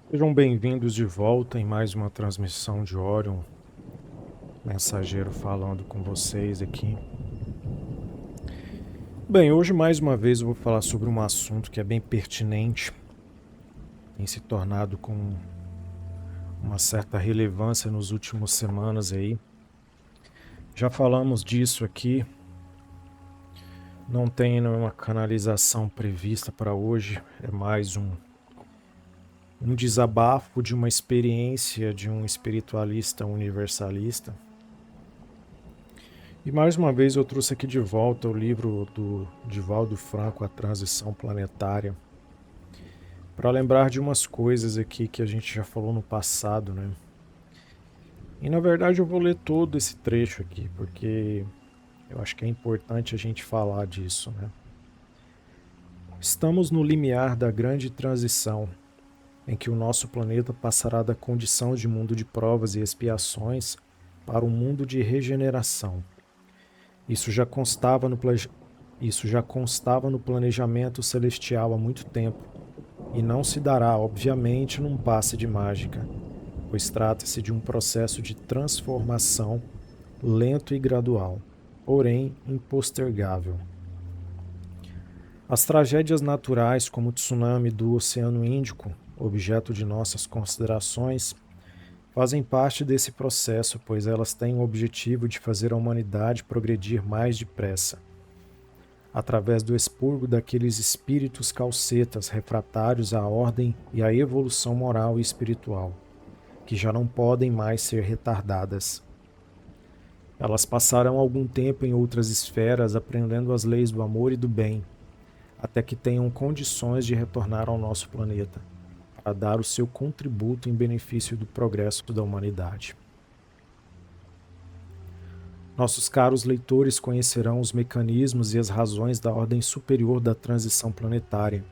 Sejam bem-vindos de volta em mais uma transmissão de Orion, mensageiro falando com vocês aqui. Bem, hoje mais uma vez eu vou falar sobre um assunto que é bem pertinente, tem se tornado com uma certa relevância nos últimos semanas aí. Já falamos disso aqui, não tem nenhuma canalização prevista para hoje, é mais um desabafo de uma experiência de um espiritualista universalista. E mais uma vez eu trouxe aqui de volta o livro do Divaldo Franco, A Transição Planetária, para lembrar de umas coisas aqui que a gente já falou no passado, né? E na verdade eu vou ler todo esse trecho aqui, porque eu acho que é importante a gente falar disso, né? Estamos no limiar da grande transição, em que o nosso planeta passará da condição de mundo de provas e expiações para um mundo de regeneração. Isso já constava no, Isso já constava no planejamento celestial há muito tempo, e não se dará, obviamente, num passe de mágica, pois trata-se de um processo de transformação lento e gradual, porém impostergável. As tragédias naturais, como o tsunami do Oceano Índico, objeto de nossas considerações, fazem parte desse processo, pois elas têm o objetivo de fazer a humanidade progredir mais depressa, através do expurgo daqueles espíritos calcetas refratários à ordem e à evolução moral e espiritual, que já não podem mais ser retardadas. Elas passarão algum tempo em outras esferas aprendendo as leis do amor e do bem, até que tenham condições de retornar ao nosso planeta, para dar o seu contributo em benefício do progresso da humanidade. Nossos caros leitores conhecerão os mecanismos e as razões da ordem superior da transição planetária,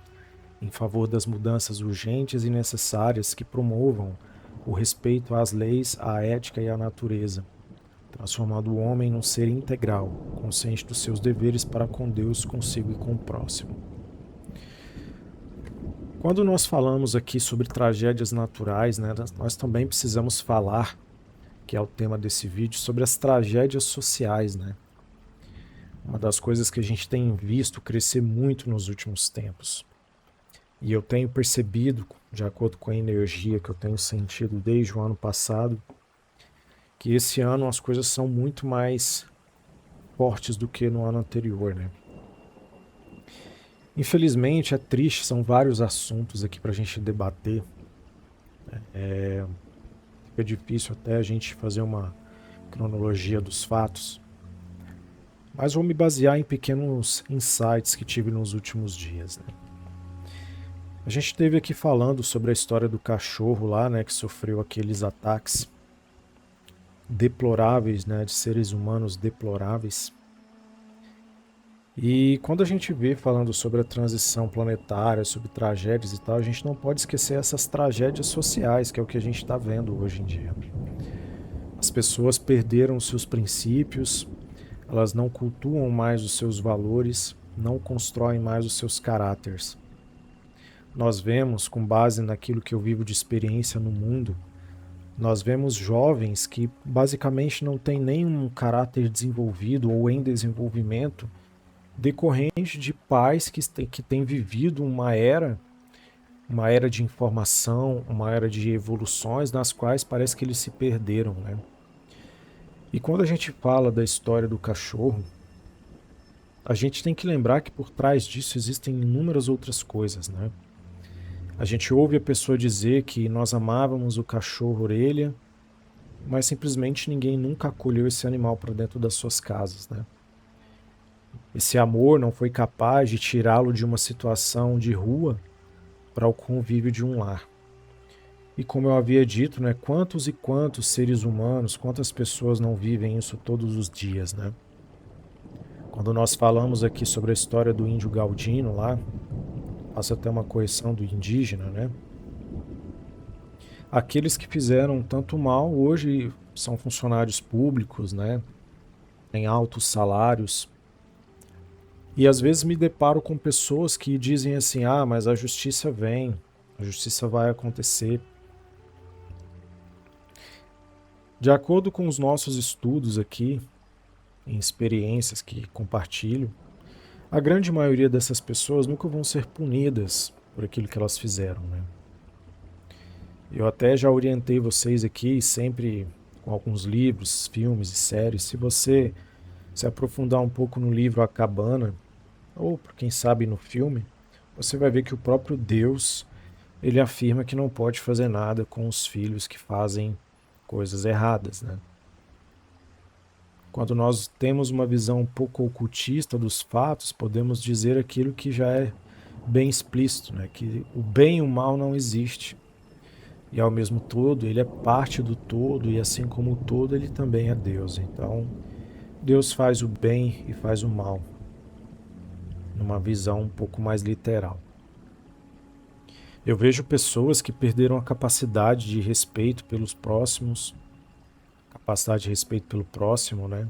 em favor das mudanças urgentes e necessárias que promovam o respeito às leis, à ética e à natureza, transformando o homem num ser integral, consciente dos seus deveres para com Deus, consigo e com o próximo. Quando nós falamos aqui sobre tragédias naturais, né, nós também precisamos falar, que é o tema desse vídeo, sobre as tragédias sociais, né? Uma das coisas que a gente tem visto crescer muito nos últimos tempos. E eu tenho percebido, de acordo com a energia que eu tenho sentido desde o ano passado, que esse ano as coisas são muito mais fortes do que no ano anterior, né? Infelizmente é triste, são vários assuntos aqui para a gente debater. Fica difícil até a gente fazer uma cronologia dos fatos, mas vou me basear em pequenos insights que tive nos últimos dias, né? A gente esteve aqui falando sobre a história do cachorro lá, né, que sofreu aqueles ataques deploráveis, né, de seres humanos deploráveis. E quando a gente vê falando sobre a transição planetária, sobre tragédias e tal, a gente não pode esquecer essas tragédias sociais, que é o que a gente está vendo hoje em dia. As pessoas perderam seus princípios, elas não cultuam mais os seus valores, não constroem mais os seus caráteres. Nós vemos, com base naquilo que eu vivo de experiência no mundo, nós vemos jovens que basicamente não têm nenhum caráter desenvolvido ou em desenvolvimento, decorrente de pais que têm vivido uma era de informação, uma era de evoluções nas quais parece que eles se perderam, né? E quando a gente fala da história do cachorro, a gente tem que lembrar que por trás disso existem inúmeras outras coisas, né? A gente ouve a pessoa dizer que nós amávamos o cachorro orelha, mas simplesmente ninguém nunca acolheu esse animal para dentro das suas casas, né? Esse amor não foi capaz de tirá-lo de uma situação de rua para o convívio de um lar. E como eu havia dito, né, quantos e quantos seres humanos, quantas pessoas não vivem isso todos os dias, né? Quando nós falamos aqui sobre a história do índio Galdino lá, faço até uma correção do indígena, né? Aqueles que fizeram tanto mal hoje são funcionários públicos, né? Têm altos salários. E às vezes me deparo com pessoas que dizem assim: ah, mas a justiça vem. A justiça vai acontecer. De acordo com os nossos estudos aqui, em experiências que compartilho, a grande maioria dessas pessoas nunca vão ser punidas por aquilo que elas fizeram, né? Eu até já orientei vocês aqui, sempre com alguns livros, filmes e séries. Se você se aprofundar um pouco no livro A Cabana, ou quem sabe no filme, você vai ver que o próprio Deus, ele afirma que não pode fazer nada com os filhos que fazem coisas erradas, né? Quando nós temos uma visão um pouco ocultista dos fatos, podemos dizer aquilo que já é bem explícito, né? Que o bem e o mal não existe. E ao mesmo todo, ele é parte do todo, e assim como o todo, ele também é Deus. Então, Deus faz o bem e faz o mal, numa visão um pouco mais literal. Eu vejo pessoas que perderam a capacidade de respeito pelos próximos, capacidade de respeito pelo próximo, né?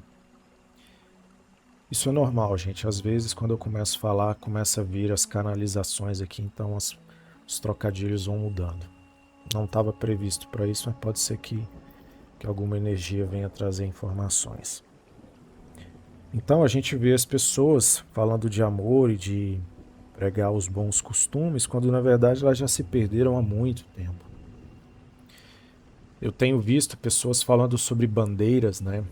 Isso é normal, gente. Às vezes, quando eu começo a falar, começa a vir as canalizações aqui, então os trocadilhos vão mudando. Não estava previsto para isso, mas pode ser que alguma energia venha trazer informações. Então a gente vê as pessoas falando de amor e de pregar os bons costumes, quando na verdade elas já se perderam há muito tempo. Eu tenho visto pessoas falando sobre bandeiras, né?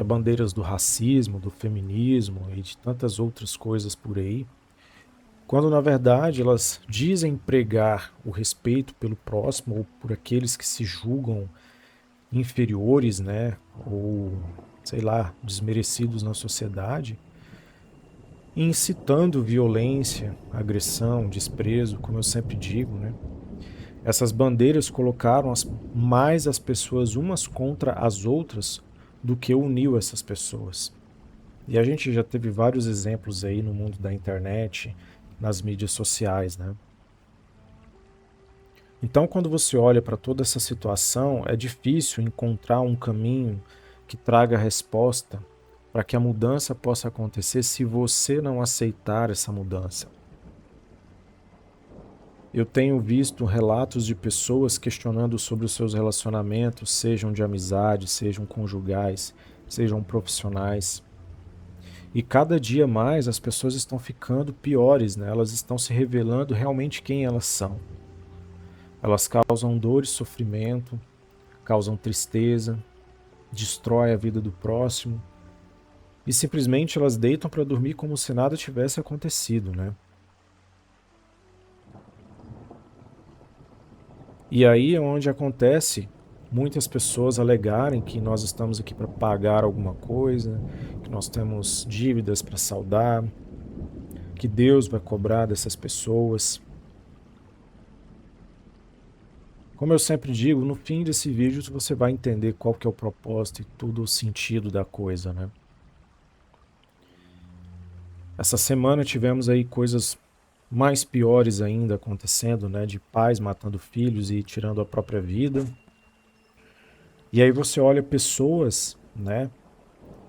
Bandeiras do racismo, do feminismo e de tantas outras coisas por aí, quando na verdade elas dizem pregar o respeito pelo próximo ou por aqueles que se julgam inferiores, né, ou sei lá, desmerecidos na sociedade, incitando violência, agressão, desprezo, como eu sempre digo, né? Essas bandeiras colocaram mais as pessoas umas contra as outras do que uniu essas pessoas. E a gente já teve vários exemplos aí no mundo da internet, nas mídias sociais, né? Então, quando você olha para toda essa situação, é difícil encontrar um caminho que traga resposta para que a mudança possa acontecer se você não aceitar essa mudança. Eu tenho visto relatos de pessoas questionando sobre os seus relacionamentos, sejam de amizade, sejam conjugais, sejam profissionais. E cada dia mais as pessoas estão ficando piores, né? Elas estão se revelando realmente quem elas são. Elas causam dor e sofrimento, causam tristeza, destrói a vida do próximo e simplesmente elas deitam para dormir como se nada tivesse acontecido, né? E aí é onde acontece muitas pessoas alegarem que nós estamos aqui para pagar alguma coisa, que nós temos dívidas para saldar, que Deus vai cobrar dessas pessoas. Como eu sempre digo, no fim desse vídeo você vai entender qual que é o propósito e todo o sentido da coisa, né? Essa semana tivemos aí coisas mais piores ainda acontecendo, né? De pais matando filhos e tirando a própria vida. E aí você olha pessoas, né?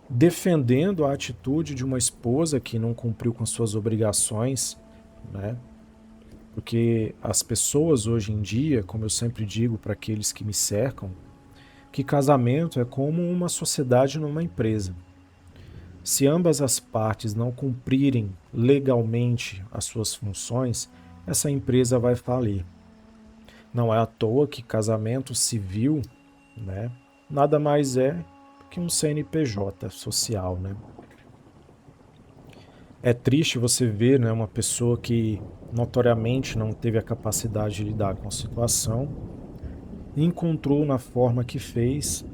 Defendendo a atitude de uma esposa que não cumpriu com suas obrigações, né? Porque as pessoas hoje em dia, como eu sempre digo para aqueles que me cercam, que casamento é como uma sociedade numa empresa. Se ambas as partes não cumprirem legalmente as suas funções, essa empresa vai falir. Não é à toa que casamento civil, né, nada mais é que um CNPJ social, né? É triste você ver, né, uma pessoa que notoriamente não teve a capacidade de lidar com a situação e encontrou na forma que fez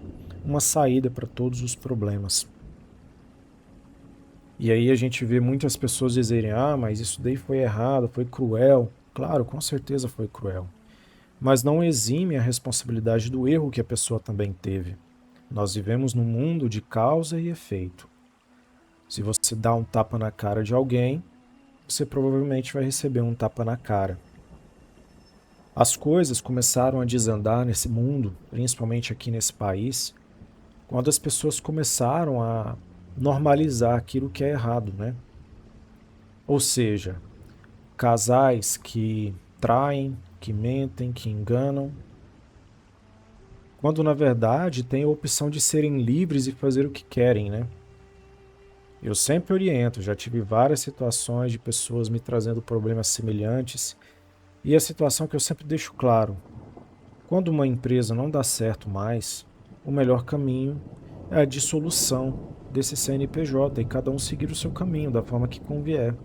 uma saída para todos os problemas. E aí a gente vê muitas pessoas dizerem: ah, mas isso daí foi errado, foi cruel. Claro, com certeza foi cruel. Mas não exime a responsabilidade do erro que a pessoa também teve. Nós vivemos num mundo de causa e efeito. Se você dá um tapa na cara de alguém, você provavelmente vai receber um tapa na cara. As coisas começaram a desandar nesse mundo, principalmente aqui nesse país, quando as pessoas começaram a normalizar aquilo que é errado, né? Ou seja, casais que traem, que mentem, que enganam, quando na verdade tem a opção de serem livres e fazer o que querem, né? Eu sempre oriento, já tive várias situações de pessoas me trazendo problemas semelhantes, e a situação que eu sempre deixo claro, quando uma empresa não dá certo mais, o melhor caminho é a dissolução desse CNPJ e cada um seguir o seu caminho da forma que convier.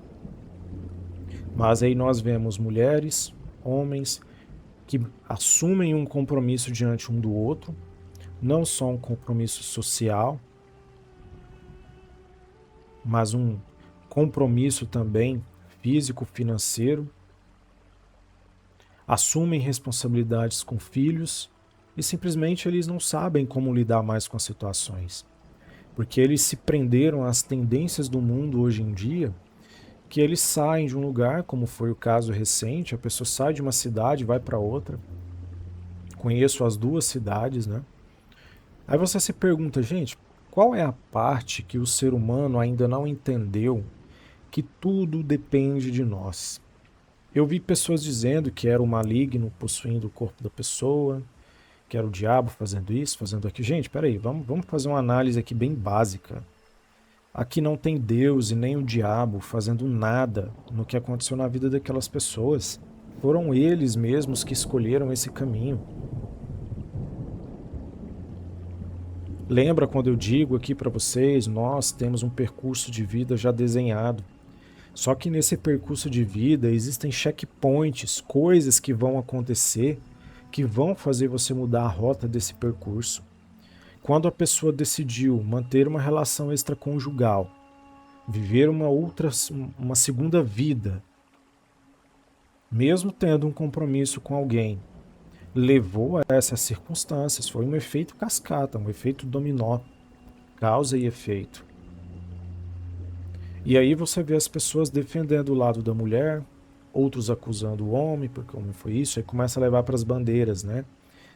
Mas aí nós vemos mulheres, homens que assumem um compromisso diante um do outro, não só um compromisso social, mas um compromisso também físico, financeiro, assumem responsabilidades com filhos e simplesmente eles não sabem como lidar mais com as situações, porque eles se prenderam às tendências do mundo hoje em dia, que eles saem de um lugar, como foi o caso recente, a pessoa sai de uma cidade e vai para outra. Conheço as duas cidades, né? Aí você se pergunta, gente, qual é a parte que o ser humano ainda não entendeu que tudo depende de nós? Eu vi pessoas dizendo que era o maligno possuindo o corpo da pessoa, que era o diabo fazendo isso, fazendo aquilo. Gente, peraí, vamos fazer uma análise aqui bem básica. Aqui não tem Deus e nem o diabo fazendo nada no que aconteceu na vida daquelas pessoas. Foram eles mesmos que escolheram esse caminho. Lembra quando eu digo aqui para vocês, nós temos um percurso de vida já desenhado. Só que nesse percurso de vida existem checkpoints, coisas que vão acontecer, que vão fazer você mudar a rota desse percurso. Quando a pessoa decidiu manter uma relação extraconjugal, viver uma segunda vida, mesmo tendo um compromisso com alguém, levou a essas circunstâncias. Foi um efeito cascata, um efeito dominó, causa e efeito. E aí você vê as pessoas defendendo o lado da mulher, outros acusando o homem, porque o homem foi isso, aí começa a levar para as bandeiras, né?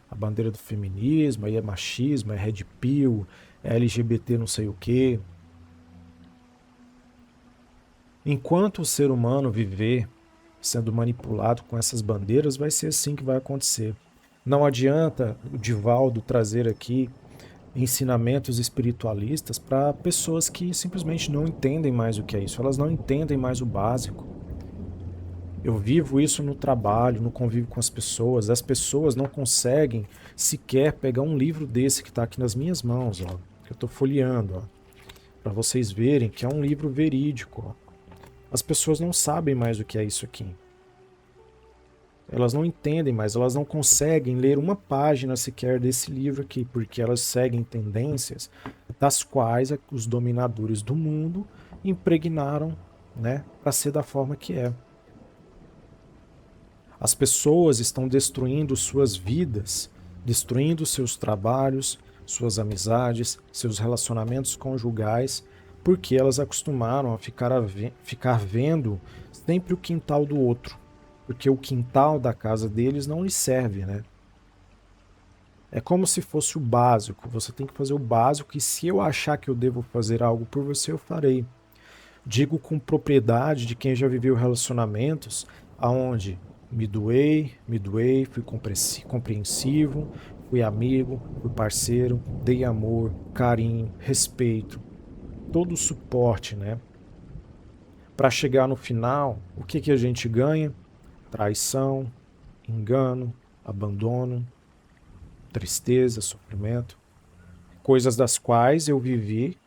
A bandeira do feminismo, aí é machismo, é red pill, é LGBT não sei o quê. Enquanto o ser humano viver sendo manipulado com essas bandeiras, vai ser assim que vai acontecer. Não adianta o Divaldo trazer aqui ensinamentos espiritualistas para pessoas que simplesmente não entendem mais o que é isso, elas não entendem mais o básico. Eu vivo isso no trabalho, no convívio com as pessoas não conseguem sequer pegar um livro desse que está aqui nas minhas mãos, ó, que eu estou folheando, para vocês verem que é um livro verídico. Ó. As pessoas não sabem mais o que é isso aqui. Elas não entendem mais, elas não conseguem ler uma página sequer desse livro aqui, porque elas seguem tendências das quais os dominadores do mundo impregnaram, né, para ser da forma que é. As pessoas estão destruindo suas vidas, destruindo seus trabalhos, suas amizades, seus relacionamentos conjugais, porque elas acostumaram a ficar vendo sempre o quintal do outro, porque o quintal da casa deles não lhes serve, né? É como se fosse o básico, você tem que fazer o básico e se eu achar que eu devo fazer algo por você, eu farei. Digo com propriedade de quem já viveu relacionamentos aonde me doei, fui compreensivo, fui amigo, fui parceiro, dei amor, carinho, respeito, todo o suporte, né? Para chegar no final, o que a gente ganha? Traição, engano, abandono, tristeza, sofrimento, coisas das quais eu vivi.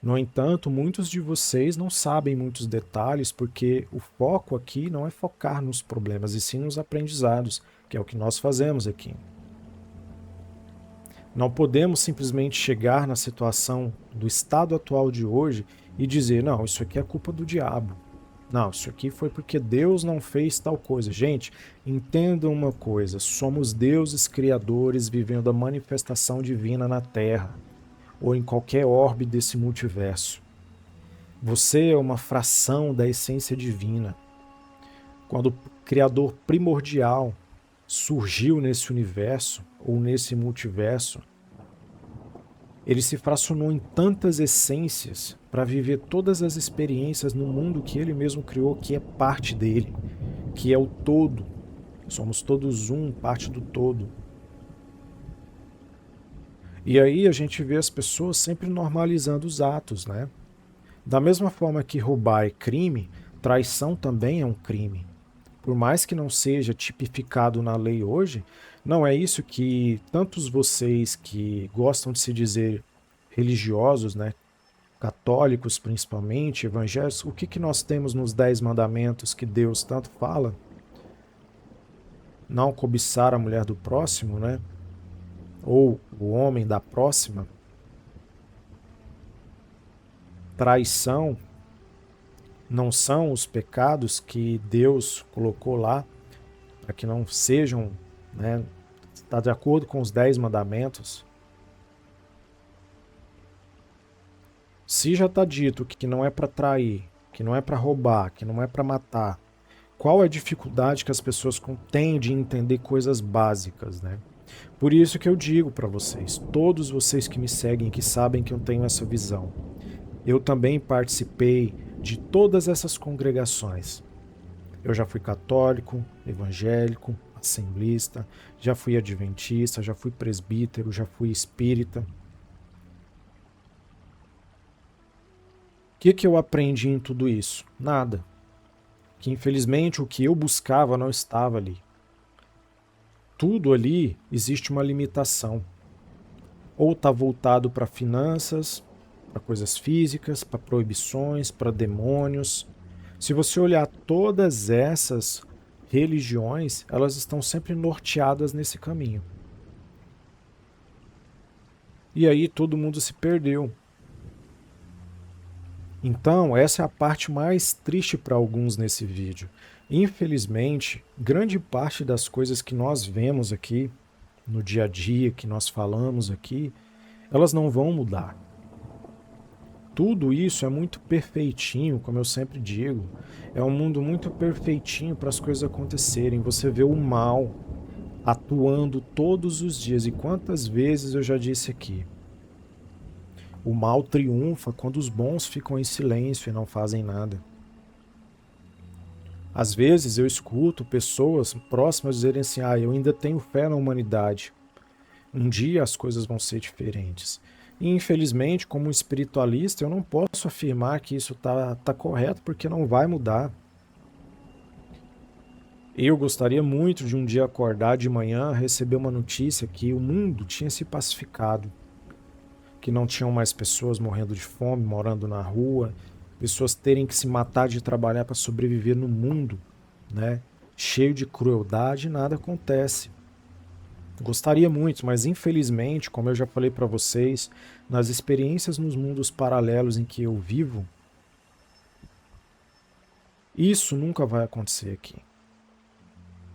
No entanto, muitos de vocês não sabem muitos detalhes porque o foco aqui não é focar nos problemas, e sim nos aprendizados, que é o que nós fazemos aqui. Não podemos simplesmente chegar na situação do estado atual de hoje e dizer, não, isso aqui é culpa do diabo. Não, isso aqui foi porque Deus não fez tal coisa. Gente, entendam uma coisa, somos deuses criadores vivendo a manifestação divina na Terra, ou em qualquer orbe desse multiverso. Você é uma fração da essência divina. Quando o Criador primordial surgiu nesse universo, ou nesse multiverso, ele se fracionou em tantas essências para viver todas as experiências no mundo que ele mesmo criou, que é parte dele, que é o todo. Somos todos um, parte do todo. E aí a gente vê as pessoas sempre normalizando os atos, né? Da mesma forma que roubar é crime, traição também é um crime. Por mais que não seja tipificado na lei hoje, não é isso que tantos vocês que gostam de se dizer religiosos, né? Católicos principalmente, evangélicos, o que nós temos nos 10 mandamentos que Deus tanto fala? Não cobiçar a mulher do próximo, né? Ou o homem da próxima. Traição não são os pecados que Deus colocou lá para que não sejam, né? Está de acordo com os 10 mandamentos. Se já está dito que não é para trair, que não é para roubar, que não é para matar, qual é a dificuldade que as pessoas têm de entender coisas básicas, né? Por isso que eu digo para vocês, todos vocês que me seguem, que sabem que eu tenho essa visão, eu também participei de todas essas congregações. Eu já fui católico, evangélico, assembleista, já fui adventista, já fui presbítero, já fui espírita. O que eu aprendi em tudo isso? Nada. Que infelizmente o que eu buscava não estava ali. Tudo ali existe uma limitação. Ou está voltado para finanças, para coisas físicas, para proibições, para demônios. Se você olhar todas essas religiões, elas estão sempre norteadas nesse caminho. E aí todo mundo se perdeu. Então, essa é a parte mais triste para alguns nesse vídeo. Infelizmente, grande parte das coisas que nós vemos aqui no dia a dia, que nós falamos aqui, elas não vão mudar. Tudo isso é muito perfeitinho, como eu sempre digo. É um mundo muito perfeitinho para as coisas acontecerem. Você vê o mal atuando todos os dias. E quantas vezes eu já disse aqui? O mal triunfa quando os bons ficam em silêncio e não fazem nada. Às vezes eu escuto pessoas próximas dizerem assim: eu ainda tenho fé na humanidade. Um dia as coisas vão ser diferentes. E infelizmente, como espiritualista, eu não posso afirmar que isso tá correto, porque não vai mudar. Eu gostaria muito de um dia acordar de manhã, receber uma notícia que o mundo tinha se pacificado, que não tinham mais pessoas morrendo de fome, morando na rua, pessoas terem que se matar de trabalhar para sobreviver no mundo, né? Cheio de crueldade, nada acontece. Gostaria muito, mas infelizmente, como eu já falei para vocês, nas experiências nos mundos paralelos em que eu vivo, isso nunca vai acontecer aqui.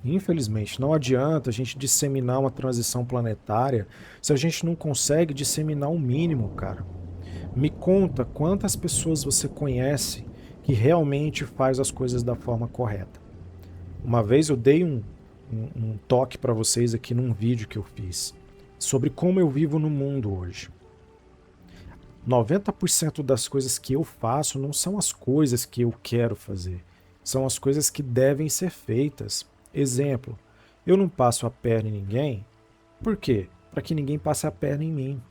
Infelizmente, não adianta a gente disseminar uma transição planetária se a gente não consegue disseminar o mínimo, cara. Me conta quantas pessoas você conhece que realmente faz as coisas da forma correta. Uma vez eu dei um toque para vocês aqui num vídeo que eu fiz sobre como eu vivo no mundo hoje. 90% das coisas que eu faço não são as coisas que eu quero fazer, são as coisas que devem ser feitas. Exemplo, eu não passo a perna em ninguém. Por quê? Para que ninguém passe a perna em mim.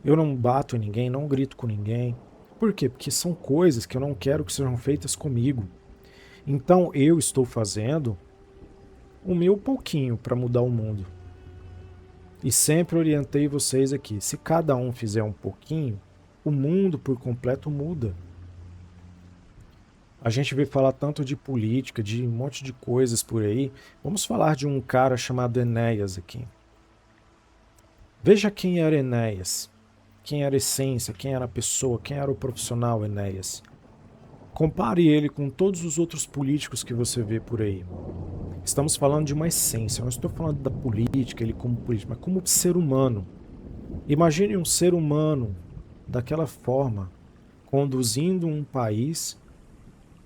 Eu não bato em ninguém, não grito com ninguém. Por quê? Porque são coisas que eu não quero que sejam feitas comigo. Então eu estou fazendo o meu pouquinho para mudar o mundo. E sempre orientei vocês aqui, se cada um fizer um pouquinho, o mundo por completo muda. A gente vê falar tanto de política, de um monte de coisas por aí. Vamos falar de um cara chamado Enéas aqui. Veja quem era Enéas, quem era a essência, quem era a pessoa, quem era o profissional Enéas. Compare ele com todos os outros políticos que você vê por aí. Estamos falando de uma essência, não estou falando da política, ele como político, mas como ser humano. Imagine um ser humano daquela forma, conduzindo um país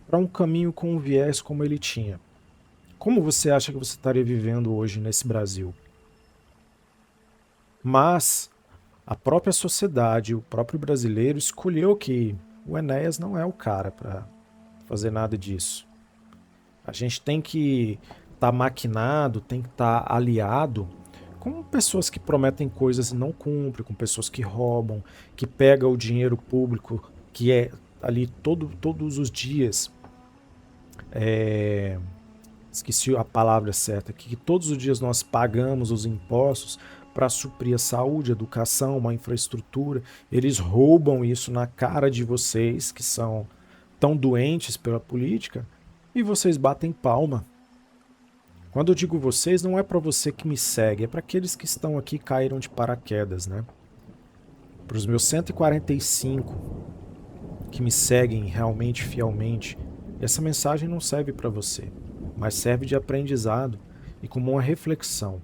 para um caminho com um viés como ele tinha. Como você acha que você estaria vivendo hoje nesse Brasil? Mas a própria sociedade, o próprio brasileiro escolheu que o Enéas não é o cara para fazer nada disso. A gente tem que estar maquinado, tem que estar aliado com pessoas que prometem coisas e não cumprem, com pessoas que roubam, que pegam o dinheiro público, que é ali todos os dias, esqueci a palavra certa, que todos os dias nós pagamos os impostos para suprir a saúde, a educação, uma infraestrutura. Eles roubam isso na cara de vocês, que são tão doentes pela política, e vocês batem palma. Quando eu digo vocês, não é para você que me segue, é para aqueles que estão aqui e caíram de paraquedas, né? Para os meus 145 que me seguem realmente fielmente, essa mensagem não serve para você, mas serve de aprendizado e como uma reflexão.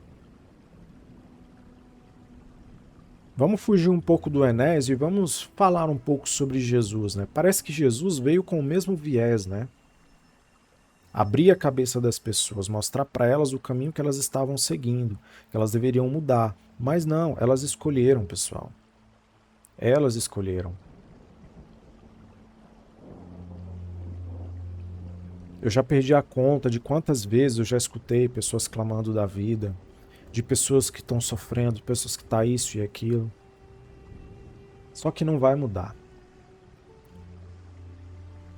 Vamos fugir um pouco do Enés e vamos falar um pouco sobre Jesus, né? Parece que Jesus veio com o mesmo viés, né? Abrir a cabeça das pessoas, mostrar para elas o caminho que elas estavam seguindo, que elas deveriam mudar. Mas não, elas escolheram, pessoal. Elas escolheram. Eu já perdi a conta de quantas vezes eu já escutei pessoas clamando da vida, de pessoas que estão sofrendo, de pessoas que estão isso e aquilo. Só que não vai mudar.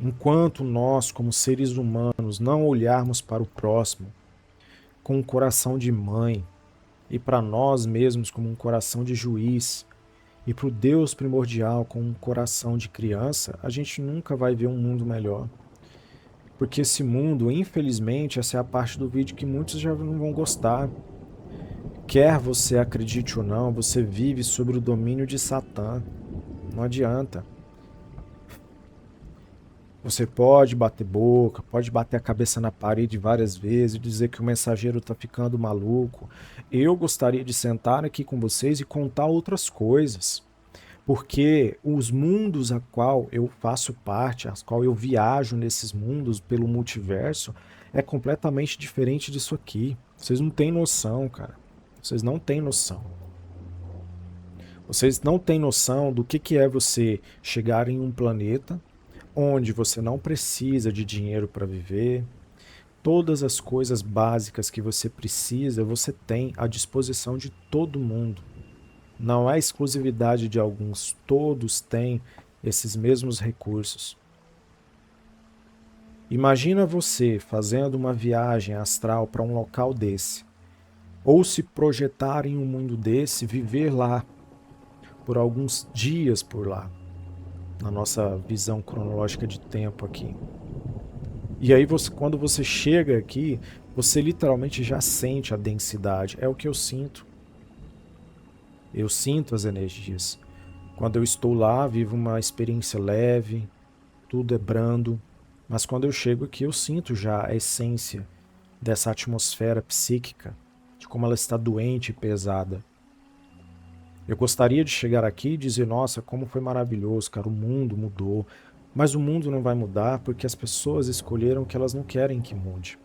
Enquanto nós, como seres humanos, não olharmos para o próximo com um coração de mãe e para nós mesmos como um coração de juiz e para o Deus primordial com um coração de criança, a gente nunca vai ver um mundo melhor. Porque esse mundo, infelizmente, essa é a parte do vídeo que muitos já não vão gostar. Quer você acredite ou não, você vive sob o domínio de Satã. Não adianta. Você pode bater boca, pode bater a cabeça na parede várias vezes e dizer que o mensageiro está ficando maluco. Eu gostaria de sentar aqui com vocês e contar outras coisas. Porque os mundos a qual eu faço parte, as qual eu viajo nesses mundos pelo multiverso, é completamente diferente disso aqui. Vocês não têm noção, cara. Vocês não têm noção. Vocês não têm noção do que é você chegar em um planeta onde você não precisa de dinheiro para viver. Todas as coisas básicas que você precisa, você tem à disposição de todo mundo. Não é exclusividade de alguns, todos têm esses mesmos recursos. Imagina você fazendo uma viagem astral para um local desse, ou se projetar em um mundo desse, viver lá por alguns dias por lá, na nossa visão cronológica de tempo aqui. E aí quando você chega aqui, você literalmente já sente a densidade. É o que eu sinto. Eu sinto as energias. Quando eu estou lá, vivo uma experiência leve, tudo é brando. Mas quando eu chego aqui, eu sinto já a essência dessa atmosfera psíquica, de como ela está doente e pesada. Eu gostaria de chegar aqui e dizer, nossa, como foi maravilhoso, cara, o mundo mudou. Mas o mundo não vai mudar porque as pessoas escolheram que elas não querem que mude.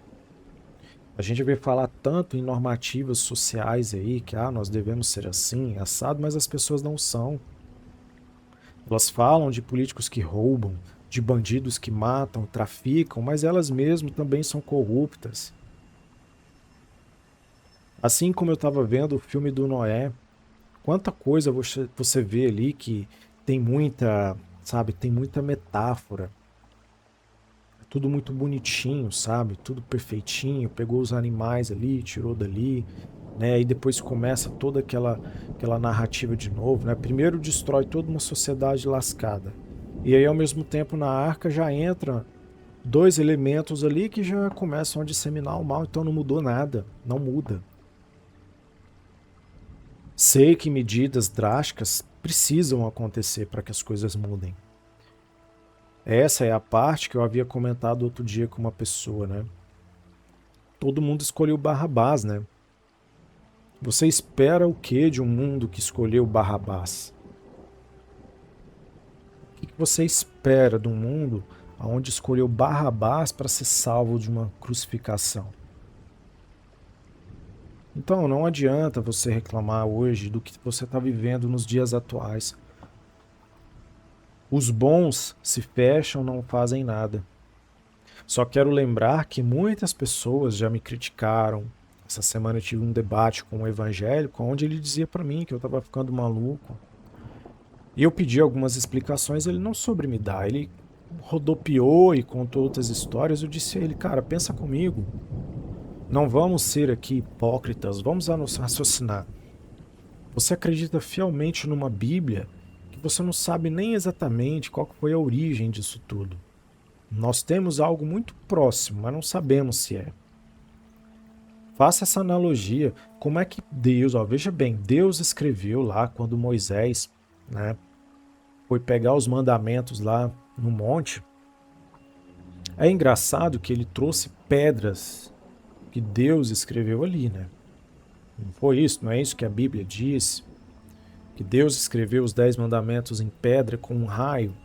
A gente vê falar tanto em normativas sociais aí, que nós devemos ser assim, assado, mas as pessoas não são. Elas falam de políticos que roubam, de bandidos que matam, traficam, mas elas mesmas também são corruptas. Assim como eu estava vendo o filme do Noé, quanta coisa você vê ali que tem muita, sabe, tem muita metáfora. Tudo muito bonitinho, sabe? Tudo perfeitinho. Pegou os animais ali, tirou dali, né? E depois começa toda aquela narrativa de novo, né? Primeiro destrói toda uma sociedade lascada. E aí, ao mesmo tempo, na arca já entra dois elementos ali que já começam a disseminar o mal. Então não mudou nada. Não muda. Sei que medidas drásticas precisam acontecer para que as coisas mudem. Essa é a parte que eu havia comentado outro dia com uma pessoa, né? Todo mundo escolheu Barrabás, né? Você espera o que de um mundo que escolheu Barrabás? O que você espera de um mundo onde escolheu Barrabás para ser salvo de uma crucificação? Então, não adianta você reclamar hoje do que você está vivendo nos dias atuais. Os bons se fecham, não fazem nada. Só quero lembrar que muitas pessoas já me criticaram. Essa semana eu tive um debate com um evangélico onde ele dizia para mim que eu estava ficando maluco. E eu pedi algumas explicações, ele não soube me dar. Ele rodopiou e contou outras histórias. Eu disse a ele, cara, pensa comigo. Não vamos ser aqui hipócritas, vamos raciocinar. Você acredita fielmente numa Bíblia que você não sabe nem exatamente qual foi a origem disso tudo. Nós temos algo muito próximo, mas não sabemos se é. Faça essa analogia. Como é que Deus, veja bem, Deus escreveu lá quando Moisés, né, foi pegar os mandamentos lá no monte. É engraçado que ele trouxe pedras que Deus escreveu ali, né? Não foi isso? Não é isso que a Bíblia diz? Que Deus escreveu os 10 mandamentos em pedra com um raio,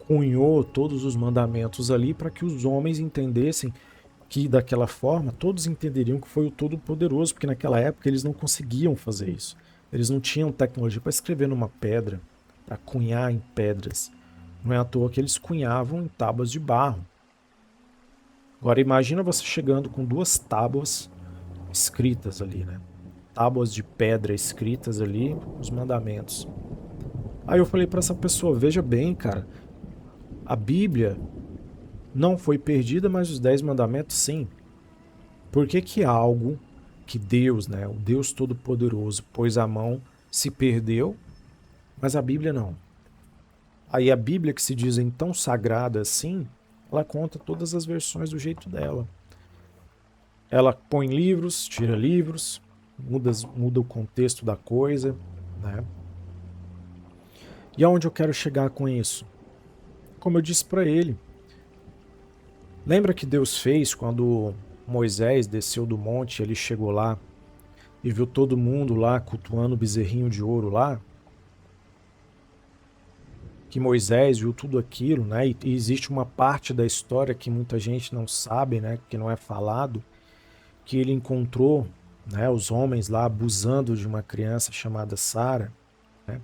cunhou todos os mandamentos ali para que os homens entendessem que daquela forma todos entenderiam que foi o Todo-Poderoso, porque naquela época eles não conseguiam fazer isso. Eles não tinham tecnologia para escrever numa pedra, para cunhar em pedras. Não é à toa que eles cunhavam em tábuas de barro. Agora imagina você chegando com 2 tábuas escritas ali, né? Tábuas de pedra escritas ali, os mandamentos. Aí eu falei para essa pessoa, veja bem, cara, a Bíblia não foi perdida, mas os 10 mandamentos sim. Por que algo que Deus, né, o Deus Todo-Poderoso, pôs à mão, se perdeu, mas a Bíblia não? Aí a Bíblia, que se diz tão sagrada assim, ela conta todas as versões do jeito dela. Ela põe livros, tira livros, muda o contexto da coisa, né? E aonde eu quero chegar com isso? Como eu disse para ele, lembra que Deus fez quando Moisés desceu do monte, ele chegou lá e viu todo mundo lá cultuando o bezerrinho de ouro lá? Que Moisés viu tudo aquilo, né? E existe uma parte da história que muita gente não sabe, né? Que não é falado, que ele encontrou, né, os homens lá abusando de uma criança chamada Sara, né?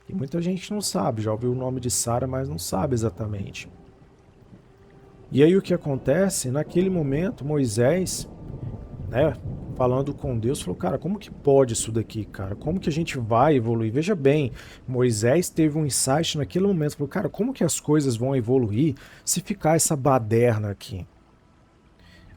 E muita gente não sabe, já ouviu o nome de Sara, mas não sabe exatamente. E aí o que acontece? Naquele momento, Moisés, né, falando com Deus, falou, cara, como que pode isso daqui, cara? Como que a gente vai evoluir? Veja bem, Moisés teve um insight naquele momento, falou, cara, como que as coisas vão evoluir se ficar essa baderna aqui?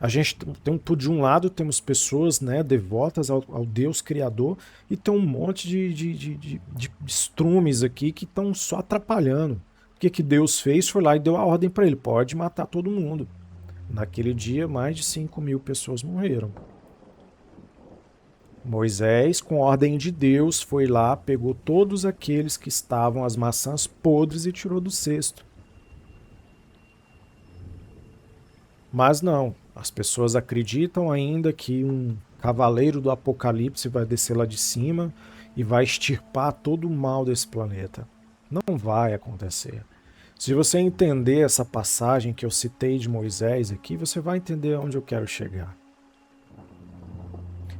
A gente tem, de um lado, temos pessoas, né, devotas ao Deus Criador, e tem um monte de estrumes aqui que estão só atrapalhando. O que Deus fez? Foi lá e deu a ordem para ele, pode matar todo mundo. Naquele dia, mais de 5.000 pessoas morreram. Moisés, com ordem de Deus, foi lá, pegou todos aqueles que estavam as maçãs podres e tirou do cesto. Mas não, as pessoas acreditam ainda que um cavaleiro do Apocalipse vai descer lá de cima e vai extirpar todo o mal desse planeta. Não vai acontecer. Se você entender essa passagem que eu citei de Moisés aqui, você vai entender onde eu quero chegar.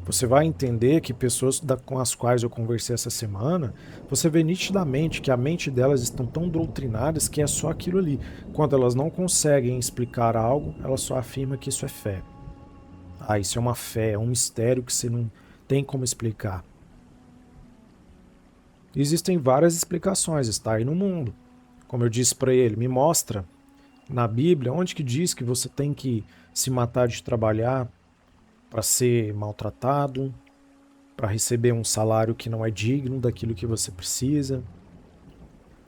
Você vai entender que pessoas com as quais eu conversei essa semana, você vê nitidamente que a mente delas estão tão doutrinadas que é só aquilo ali. Quando elas não conseguem explicar algo, elas só afirmam que isso é fé. Ah, isso é uma fé, é um mistério que você não tem como explicar. Existem várias explicações, está aí no mundo. Como eu disse para ele, me mostra na Bíblia onde que diz que você tem que se matar de trabalhar para ser maltratado, para receber um salário que não é digno daquilo que você precisa,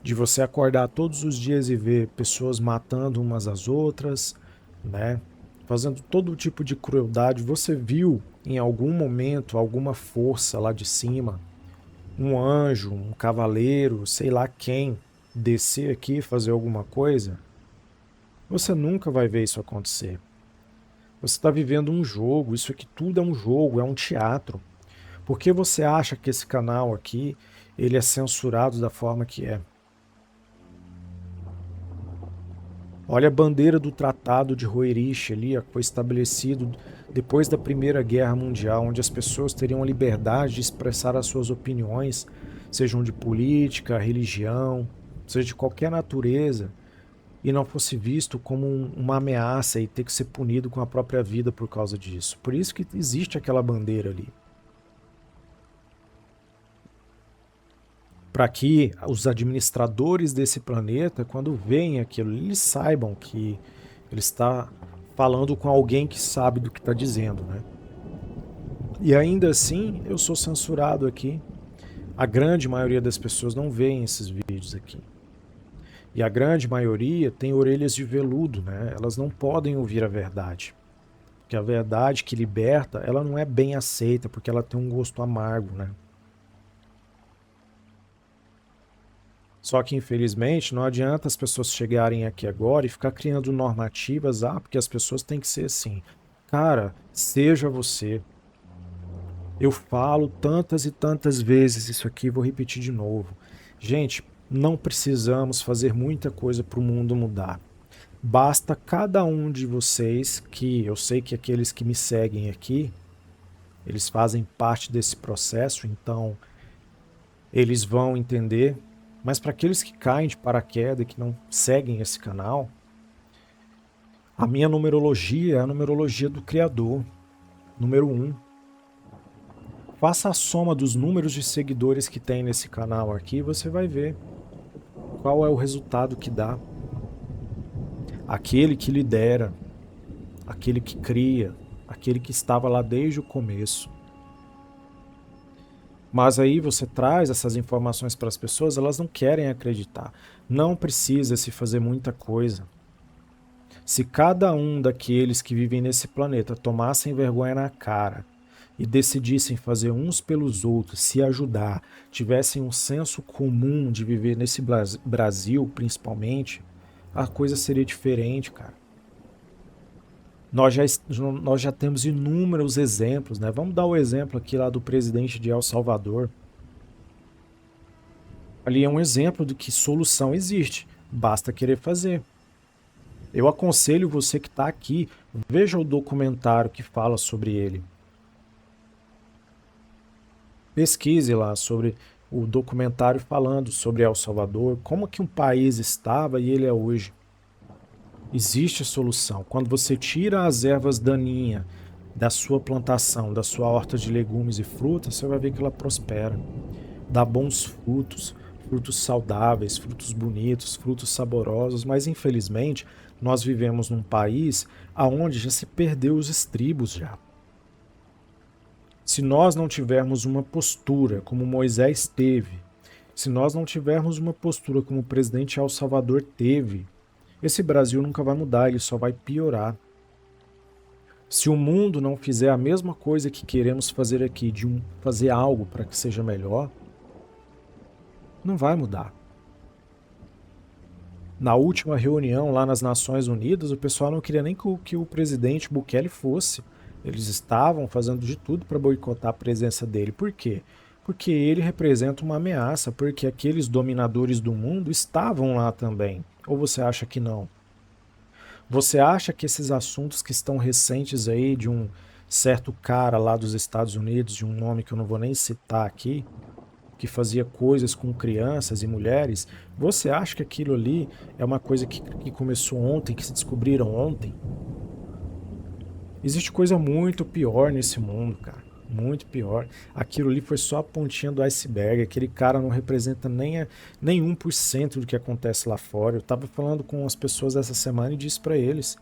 de você acordar todos os dias e ver pessoas matando umas às outras, né? Fazendo todo tipo de crueldade. Você viu em algum momento alguma força lá de cima, um anjo, um cavaleiro, sei lá quem, descer aqui e fazer alguma coisa? Você nunca vai ver isso acontecer. Você está vivendo um jogo, isso aqui tudo é um jogo, é um teatro. Por que você acha que esse canal aqui, ele é censurado da forma que é? Olha a bandeira do Tratado de Hoerich ali, que foi estabelecido depois da Primeira Guerra Mundial, onde as pessoas teriam a liberdade de expressar as suas opiniões, sejam de política, religião, seja de qualquer natureza, e não fosse visto como uma ameaça e ter que ser punido com a própria vida por causa disso. Por isso que existe aquela bandeira ali. Para que os administradores desse planeta, quando veem aquilo, eles saibam que ele está falando com alguém que sabe do que está dizendo, né? E ainda assim, eu sou censurado aqui. A grande maioria das pessoas não veem esses vídeos aqui. E a grande maioria tem orelhas de veludo, né? Elas não podem ouvir a verdade. Porque a verdade que liberta, ela não é bem aceita, porque ela tem um gosto amargo, né? Só que, infelizmente, não adianta as pessoas chegarem aqui agora e ficar criando normativas, porque as pessoas têm que ser assim. Cara, seja você. Eu falo tantas e tantas vezes isso aqui, vou repetir de novo. Gente, não precisamos fazer muita coisa para o mundo mudar. Basta cada um de vocês, que eu sei que aqueles que me seguem aqui, eles fazem parte desse processo, então eles vão entender. Mas para aqueles que caem de paraquedas e que não seguem esse canal, a minha numerologia é a numerologia do Criador, número 1. Faça a soma dos números de seguidores que tem nesse canal aqui e você vai ver qual é o resultado que dá. Aquele que lidera, aquele que cria, aquele que estava lá desde o começo. Mas aí você traz essas informações para as pessoas, elas não querem acreditar. Não precisa se fazer muita coisa. Se cada um daqueles que vivem nesse planeta tomassem vergonha na cara e decidissem fazer uns pelos outros, se ajudar, tivessem um senso comum de viver nesse Brasil, principalmente, a coisa seria diferente, cara. Nós já temos inúmeros exemplos, né? Vamos dar o exemplo aqui lá do presidente de El Salvador. Ali é um exemplo de que solução existe, basta querer fazer. Eu aconselho você que está aqui, veja o documentário que fala sobre ele. Pesquise lá sobre o documentário falando sobre El Salvador, como que um país estava e ele é hoje. Existe solução. Quando você tira as ervas daninhas da sua plantação, da sua horta de legumes e frutas, você vai ver que ela prospera. Dá bons frutos, frutos saudáveis, frutos bonitos, frutos saborosos, mas infelizmente nós vivemos num país aonde já se perdeu os estribos já. Se nós não tivermos uma postura como Moisés teve, se nós não tivermos uma postura como o presidente El Salvador teve, esse Brasil nunca vai mudar, ele só vai piorar. Se o mundo não fizer a mesma coisa que queremos fazer aqui, de fazer algo para que seja melhor, não vai mudar. Na última reunião lá nas Nações Unidas, o pessoal não queria nem que o presidente Bukele fosse. Eles estavam fazendo de tudo para boicotar a presença dele. Por quê? Porque ele representa uma ameaça, porque aqueles dominadores do mundo estavam lá também. Ou você acha que não? Você acha que esses assuntos que estão recentes aí, de um certo cara lá dos Estados Unidos, de um nome que eu não vou nem citar aqui, que fazia coisas com crianças e mulheres, você acha que aquilo ali é uma coisa que começou ontem, que se descobriram ontem? Existe coisa muito pior nesse mundo, cara. Muito pior. Aquilo ali foi só a pontinha do iceberg. Aquele cara não representa nem 1% do que acontece lá fora. Eu estava falando com as pessoas essa semana e disse para eles: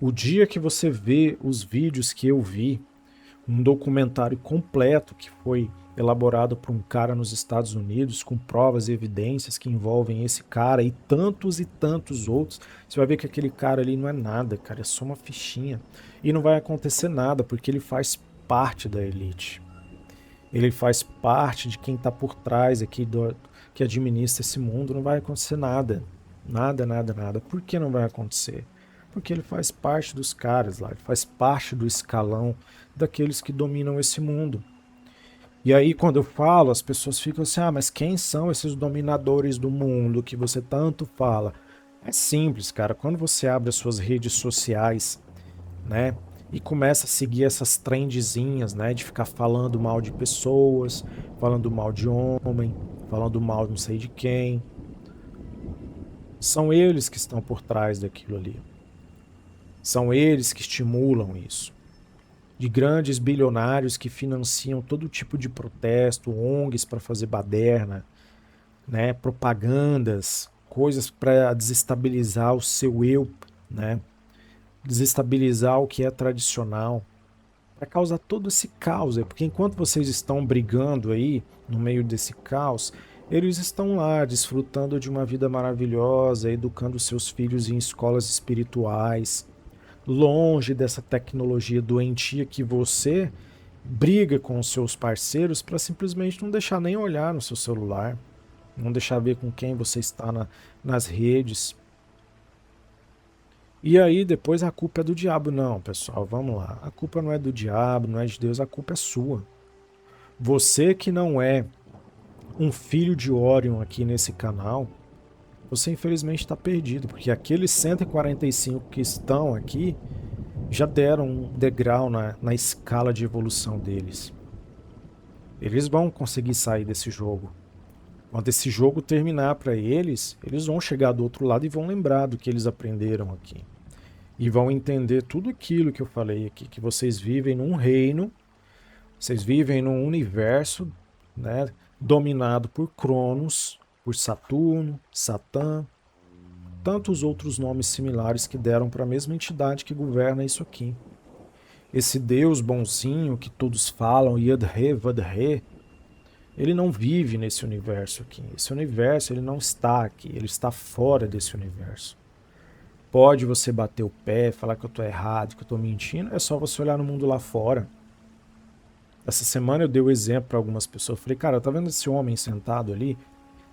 o dia que você vê os vídeos que eu vi, um documentário completo que foi elaborado por um cara nos Estados Unidos, com provas e evidências que envolvem esse cara e tantos outros, você vai ver que aquele cara ali não é nada, cara, é só uma fichinha. E não vai acontecer nada, porque ele faz parte da elite. Ele faz parte de quem está por trás aqui, que administra esse mundo. Não vai acontecer nada. Nada. Por que não vai acontecer? Porque ele faz parte dos caras lá, ele faz parte do escalão daqueles que dominam esse mundo. E aí quando eu falo, as pessoas ficam assim, mas quem são esses dominadores do mundo que você tanto fala? É simples, cara, quando você abre as suas redes sociais, né, e começa a seguir essas trendzinhas, né, de ficar falando mal de pessoas, falando mal de homem, falando mal de não sei de quem, São eles que estão por trás daquilo ali. São eles que estimulam isso. De grandes bilionários que financiam todo tipo de protesto, ONGs para fazer baderna, né, propagandas, coisas para desestabilizar o seu eu, né, desestabilizar o que é tradicional, para causar todo esse caos. Porque enquanto vocês estão brigando aí, no meio desse caos, eles estão lá desfrutando de uma vida maravilhosa, educando seus filhos em escolas espirituais, longe dessa tecnologia doentia que você briga com os seus parceiros para simplesmente não deixar nem olhar no seu celular, não deixar ver com quem você está nas redes. E aí depois a culpa é do diabo. Não, pessoal, vamos lá. A culpa não é do diabo, não é de Deus, a culpa é sua. Você que não é um filho de Orion aqui nesse canal, você infelizmente está perdido, porque aqueles 145 que estão aqui já deram um degrau na escala de evolução deles. Eles vão conseguir sair desse jogo. Quando esse jogo terminar para eles, eles vão chegar do outro lado e vão lembrar do que eles aprenderam aqui. E vão entender tudo aquilo que eu falei aqui, que vocês vivem num reino, vocês vivem num universo, né, dominado por Cronos, por Saturno, Satã, tantos outros nomes similares que deram para a mesma entidade que governa isso aqui. Esse Deus bonzinho que todos falam, Yad-He, Vad-He, ele não vive nesse universo aqui. Esse universo ele não está aqui, ele está fora desse universo. Pode você bater o pé, falar que eu estou errado, que eu estou mentindo, é só você olhar no mundo lá fora. Essa semana eu dei o exemplo para algumas pessoas. Eu falei, cara, tá vendo esse homem sentado ali?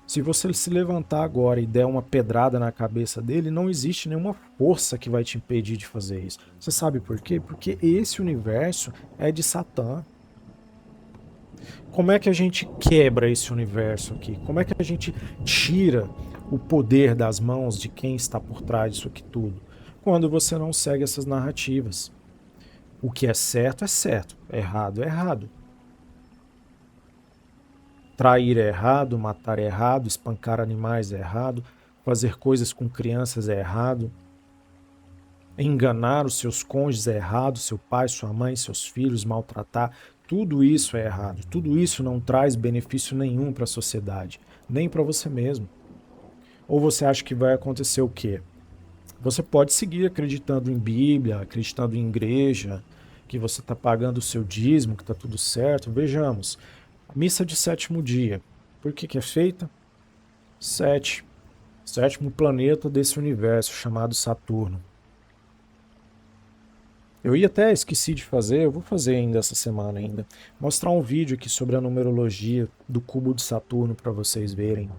Se você se levantar agora e der uma pedrada na cabeça dele, não existe nenhuma força que vai te impedir de fazer isso. Você sabe por quê? Porque esse universo é de Satã. Como é que a gente quebra esse universo aqui? Como é que a gente tira o poder das mãos de quem está por trás disso aqui tudo? Quando você não segue essas narrativas. O que é certo, errado é errado. Trair é errado, matar é errado, espancar animais é errado, fazer coisas com crianças é errado, enganar os seus cônjuges é errado, seu pai, sua mãe, seus filhos, maltratar, tudo isso é errado. Tudo isso não traz benefício nenhum para a sociedade, nem para você mesmo. Ou você acha que vai acontecer o quê? Você pode seguir acreditando em Bíblia, acreditando em igreja, que você está pagando o seu dízimo, que está tudo certo. Vejamos, a missa de sétimo dia, por que é feita? Sétimo planeta desse universo chamado Saturno. Eu ia até esqueci de fazer, eu vou fazer ainda essa semana ainda, mostrar um vídeo aqui sobre a numerologia do cubo de Saturno para vocês verem.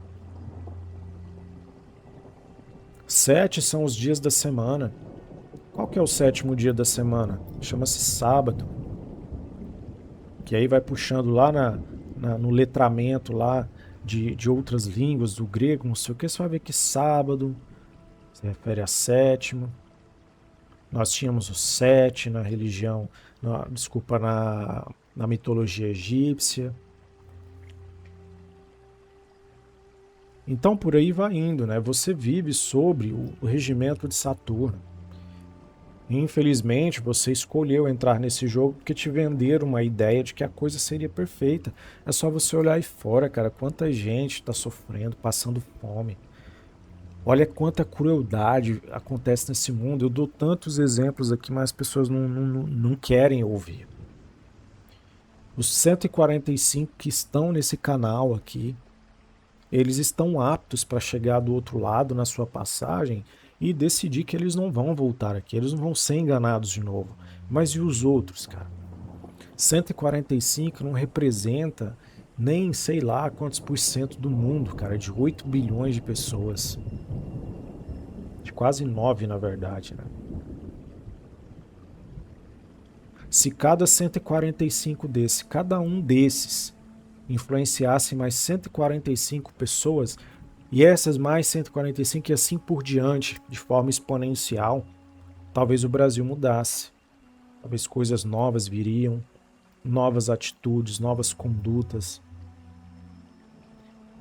7 são os dias da semana. Qual que é o sétimo dia da semana? Chama-se sábado. Que aí vai puxando lá no letramento lá de outras línguas, do grego, não sei o que, você vai ver que sábado se refere a sétimo. Nós tínhamos o 7 na religião, na mitologia egípcia. Então por aí vai indo, né? Você vive sobre o regimento de Saturno. Infelizmente você escolheu entrar nesse jogo porque te venderam uma ideia de que a coisa seria perfeita. É só você olhar aí fora, cara, quanta gente está sofrendo, passando fome. Olha quanta crueldade acontece nesse mundo. Eu dou tantos exemplos aqui, mas as pessoas não querem ouvir. Os 145 que estão nesse canal aqui, eles estão aptos para chegar do outro lado na sua passagem e decidir que eles não vão voltar aqui, eles não vão ser enganados de novo. Mas e os outros, cara? 145 não representa nem sei lá quantos por cento do mundo, cara, de 8 bilhões de pessoas. De quase 9, na verdade, né? Se cada 145 cada um desses influenciasse mais 145 pessoas, e essas mais 145 e assim por diante, de forma exponencial, talvez o Brasil mudasse. Talvez coisas novas viriam, novas atitudes, novas condutas.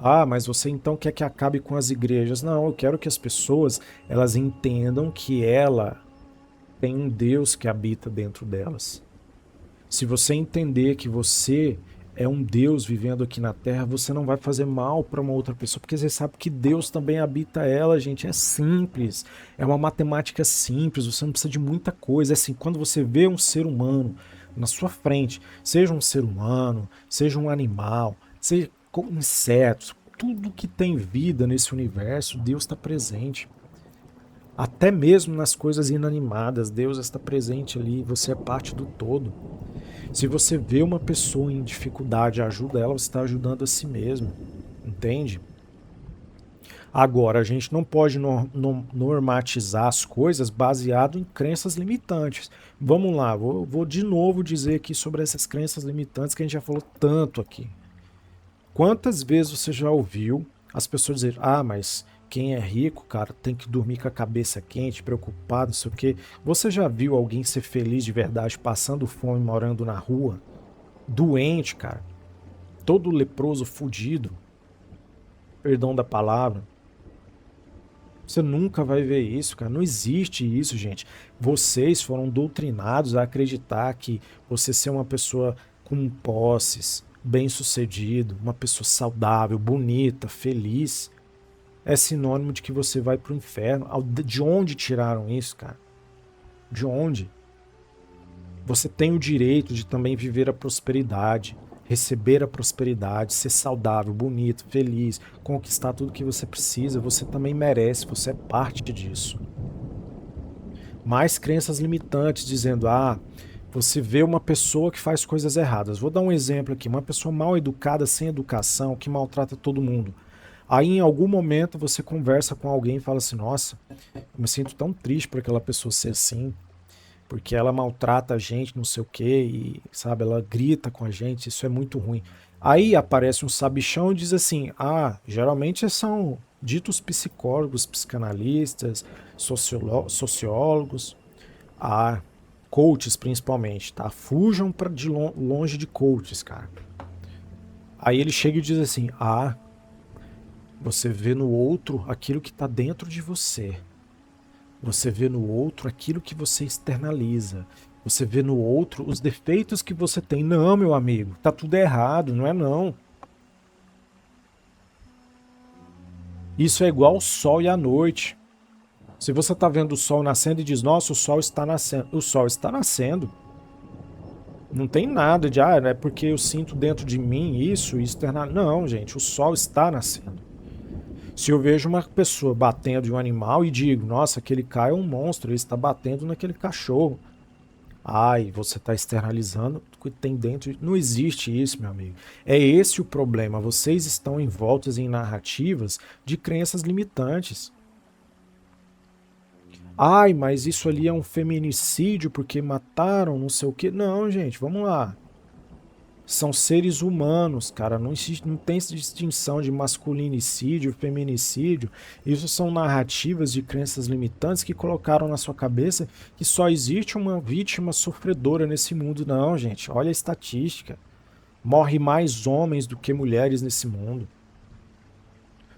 Ah, mas você então quer que acabe com as igrejas? Não, eu quero que as pessoas elas entendam que ela tem um Deus que habita dentro delas. Se você entender que você é um Deus vivendo aqui na Terra, você não vai fazer mal para uma outra pessoa, porque você sabe que Deus também habita ela, gente. É simples, é uma matemática simples, você não precisa de muita coisa. É assim, quando você vê um ser humano na sua frente, seja um ser humano, seja um animal, seja insetos, tudo que tem vida nesse universo, Deus está presente. Até mesmo nas coisas inanimadas, Deus está presente ali, você é parte do todo. Se você vê uma pessoa em dificuldade, ajuda ela, você está ajudando a si mesmo, entende? Agora, a gente não pode normatizar as coisas baseado em crenças limitantes. Vamos lá, vou de novo dizer aqui sobre essas crenças limitantes que a gente já falou tanto aqui. Quantas vezes você já ouviu as pessoas dizerem, ah, mas quem é rico, cara, tem que dormir com a cabeça quente, preocupado, não sei o quê. Você já viu alguém ser feliz de verdade passando fome, morando na rua? Doente, cara. Todo leproso, fudido. Perdão da palavra. Você nunca vai ver isso, cara. Não existe isso, gente. Vocês foram doutrinados a acreditar que você ser uma pessoa com posses, bem-sucedido, uma pessoa saudável, bonita, feliz, é sinônimo de que você vai pro inferno. De onde tiraram isso, cara? De onde? Você tem o direito de também viver a prosperidade, receber a prosperidade, ser saudável, bonito, feliz, conquistar tudo que você precisa. Você também merece, você é parte disso. Mais crenças limitantes dizendo, ah, você vê uma pessoa que faz coisas erradas. Vou dar um exemplo aqui, uma pessoa mal educada, sem educação, que maltrata todo mundo. Aí em algum momento você conversa com alguém e fala assim, nossa, eu me sinto tão triste por aquela pessoa ser assim, porque ela maltrata a gente, não sei o quê, e sabe, ela grita com a gente, isso é muito ruim. Aí aparece um sabichão e diz assim, ah, geralmente são ditos psicólogos, psicanalistas, sociólogos, ah, coaches principalmente, tá? Fujam de longe de coaches, cara. Aí ele chega e diz assim, ah, você vê no outro aquilo que está dentro de você. Você vê no outro aquilo que você externaliza. Você vê no outro os defeitos que você tem. Não, meu amigo, tá tudo errado, não é não. Isso é igual o sol e a noite. Se você está vendo o sol nascendo e diz, nossa, o sol está nascendo. O sol está nascendo. Não tem nada de, ah, é porque eu sinto dentro de mim isso, external. Não, gente, o sol está nascendo. Se eu vejo uma pessoa batendo em um animal e digo, nossa, aquele cara é um monstro, ele está batendo naquele cachorro. Ai, você está externalizando o que tem dentro. Não existe isso, meu amigo. É esse o problema. Vocês estão envoltos em narrativas de crenças limitantes. Ai, mas isso ali é um feminicídio porque mataram não sei o quê. Não, gente, vamos lá. São seres humanos, cara. Não existe, não tem distinção de masculinicídio, feminicídio. Isso são narrativas de crenças limitantes que colocaram na sua cabeça que só existe uma vítima sofredora nesse mundo. Não, gente. Olha a estatística. Morre mais homens do que mulheres nesse mundo.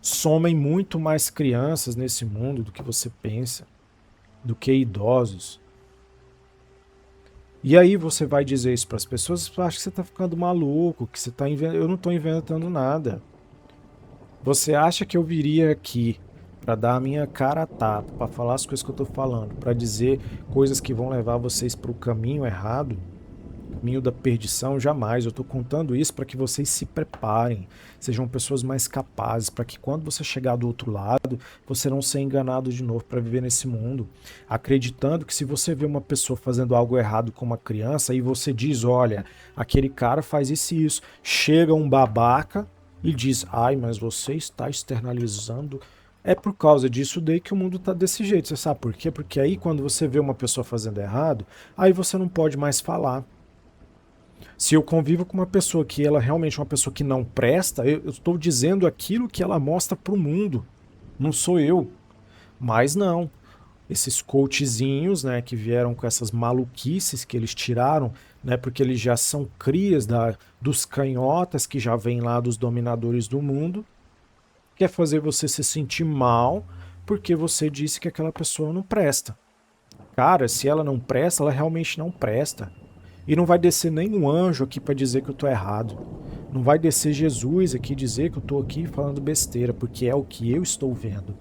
Somem muito mais crianças nesse mundo do que você pensa, do que idosos. E aí você vai dizer isso para as pessoas, acha que você está ficando maluco, que você está inventando. Eu não estou inventando nada. Você acha que eu viria aqui para dar a minha cara a tapa, para falar as coisas que eu estou falando, para dizer coisas que vão levar vocês para o caminho errado, caminho da perdição? Jamais. Eu estou contando isso para que vocês se preparem, sejam pessoas mais capazes, para que quando você chegar do outro lado, você não seja enganado de novo para viver nesse mundo, acreditando que se você vê uma pessoa fazendo algo errado com uma criança e você diz, olha, aquele cara faz isso e isso, chega um babaca e diz, ai, mas você está externalizando. É por causa disso daí que o mundo tá desse jeito. Você sabe por quê? Porque aí quando você vê uma pessoa fazendo errado, aí você não pode mais falar. Se eu convivo com uma pessoa que ela realmente é uma pessoa que não presta, eu estou dizendo aquilo que ela mostra para o mundo. Não sou eu. Mas não. Esses coachzinhos, né, que vieram com essas maluquices que eles tiraram, né, porque eles já são crias dos canhotas que já vêm lá dos dominadores do mundo. quer fazer você se sentir mal porque você disse que aquela pessoa não presta. Cara, se ela não presta, ela realmente não presta. E não vai descer nenhum anjo aqui para dizer que eu tô errado. Não vai descer Jesus aqui dizer que eu tô aqui falando besteira, porque é o que eu estou vendo.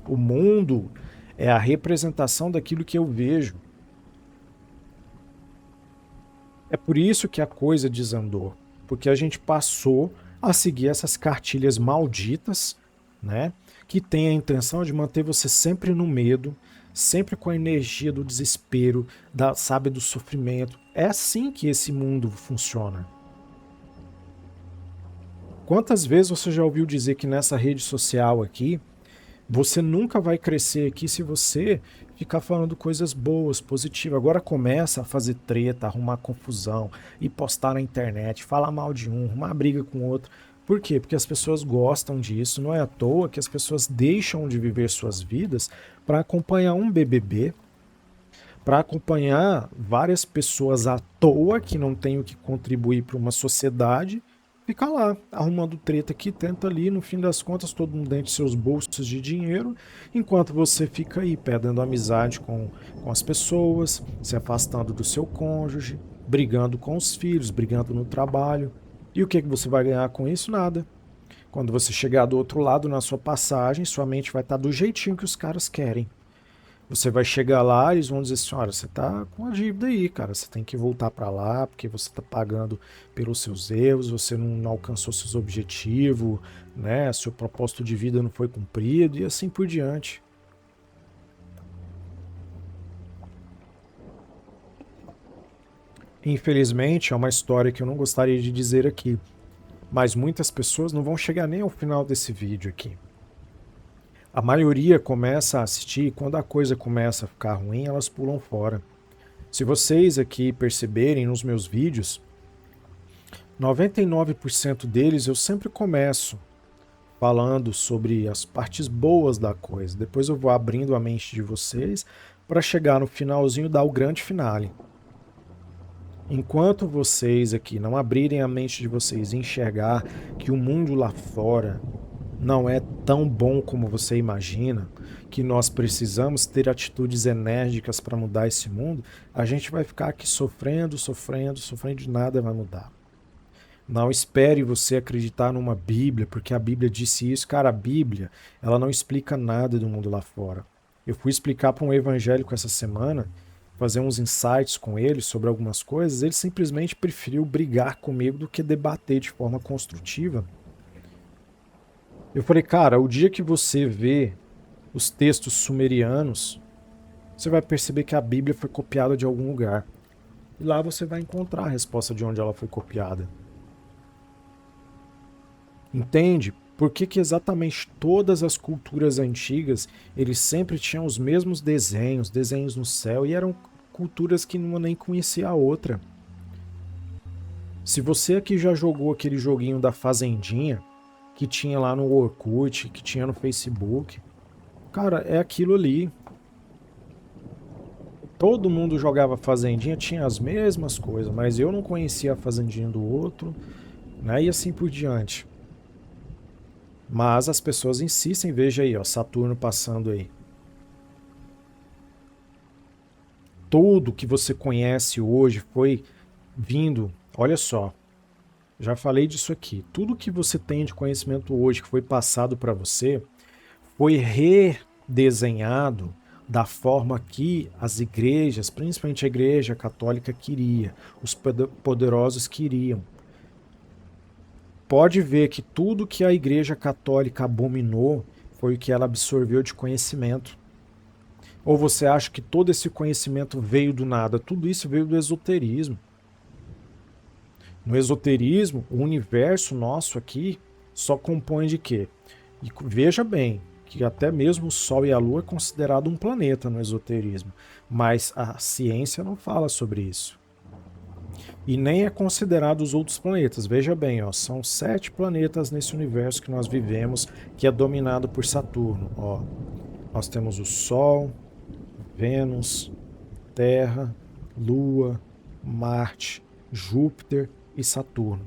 O mundo é a representação daquilo que eu vejo. É por isso que a coisa desandou, porque a gente passou a seguir essas cartilhas malditas, né, que tem a intenção de manter você sempre no medo, sempre com a energia do desespero, sabe, do sofrimento. É assim que esse mundo funciona. Quantas vezes você já ouviu dizer que nessa rede social aqui, você nunca vai crescer aqui se você ficar falando coisas boas, positivas. Agora começa a fazer treta, arrumar confusão, e postar na internet, falar mal de um, arrumar briga com o outro. Por quê? Porque as pessoas gostam disso. Não é à toa que as pessoas deixam de viver suas vidas para acompanhar um BBB, para acompanhar várias pessoas à toa que não têm o que contribuir para uma sociedade, fica lá, arrumando treta aqui, tenta ali, no fim das contas, todo mundo dentro de seus bolsos de dinheiro, enquanto você fica aí perdendo amizade com as pessoas, se afastando do seu cônjuge, brigando com os filhos, brigando no trabalho. E o que você vai ganhar com isso? Nada. Quando você chegar do outro lado na sua passagem, sua mente vai estar do jeitinho que os caras querem. Você vai chegar lá e eles vão dizer assim, olha, você tá com uma dívida aí, cara, você tem que voltar para lá porque você tá pagando pelos seus erros, você não alcançou seus objetivos, né? Seu propósito de vida não foi cumprido e assim por diante. Infelizmente, é uma história que eu não gostaria de dizer aqui, mas muitas pessoas não vão chegar nem ao final desse vídeo aqui. A maioria começa a assistir e quando a coisa começa a ficar ruim, elas pulam fora. Se vocês aqui perceberem nos meus vídeos, 99% deles eu sempre começo falando sobre as partes boas da coisa. Depois eu vou abrindo a mente de vocês para chegar no finalzinho e dar o grande finale. Enquanto vocês aqui não abrirem a mente de vocês e enxergar que o mundo lá fora não é tão bom como você imagina, que nós precisamos ter atitudes enérgicas para mudar esse mundo, a gente vai ficar aqui sofrendo, sofrendo, sofrendo e nada vai mudar. Não espere você acreditar numa Bíblia, porque a Bíblia disse isso. Cara, a Bíblia, ela não explica nada do mundo lá fora. Eu fui explicar para um evangélico essa semana, fazer uns insights com ele sobre algumas coisas, ele simplesmente preferiu brigar comigo do que debater de forma construtiva. Eu falei, cara, o dia que você vê os textos sumerianos, você vai perceber que a Bíblia foi copiada de algum lugar. E lá você vai encontrar a resposta de onde ela foi copiada. Entende? Por que exatamente todas as culturas antigas, eles sempre tinham os mesmos desenhos, desenhos no céu, e eram culturas que uma nem conhecia a outra. Se você aqui já jogou aquele joguinho da Fazendinha, que tinha lá no Orkut, que tinha no Facebook, cara, é aquilo ali. Todo mundo jogava Fazendinha, tinha as mesmas coisas, mas eu não conhecia a Fazendinha do outro, né? E assim por diante. Mas as pessoas insistem, veja aí, ó, Saturno passando aí. Tudo que você conhece hoje foi vindo, olha só, já falei disso aqui. Tudo que você tem de conhecimento hoje que foi passado para você foi redesenhado da forma que as igrejas, principalmente a igreja católica, queria, os poderosos queriam. Pode ver que tudo que a igreja católica abominou foi o que ela absorveu de conhecimento. Ou você acha que todo esse conhecimento veio do nada? Tudo isso veio do esoterismo. No esoterismo, o universo nosso aqui só compõe de quê? E veja bem, que até mesmo o Sol e a Lua é considerado um planeta no esoterismo, mas a ciência não fala sobre isso. E nem é considerado os outros planetas. Veja bem, ó, são 7 planetas nesse universo que nós vivemos, que é dominado por Saturno. Ó, nós temos o Sol, Vênus, Terra, Lua, Marte, Júpiter e Saturno.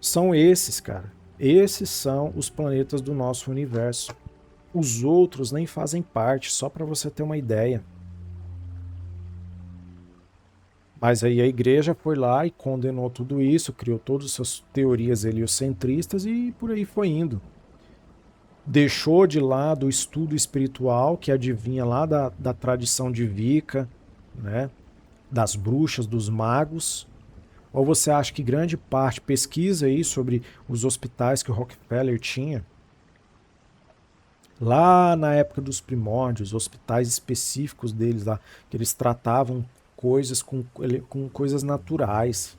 São esses, cara. Esses são os planetas do nosso universo. Os outros nem fazem parte, só para você ter uma ideia. Mas aí a igreja foi lá e condenou tudo isso, criou todas as suas teorias heliocentristas e por aí foi indo. Deixou de lado o estudo espiritual que adivinha lá da tradição de Wicca, né? Das bruxas, dos magos. Ou você acha que grande parte pesquisa aí sobre os hospitais que o Rockefeller tinha? Lá na época dos primórdios, hospitais específicos deles lá, que eles tratavam coisas com coisas naturais.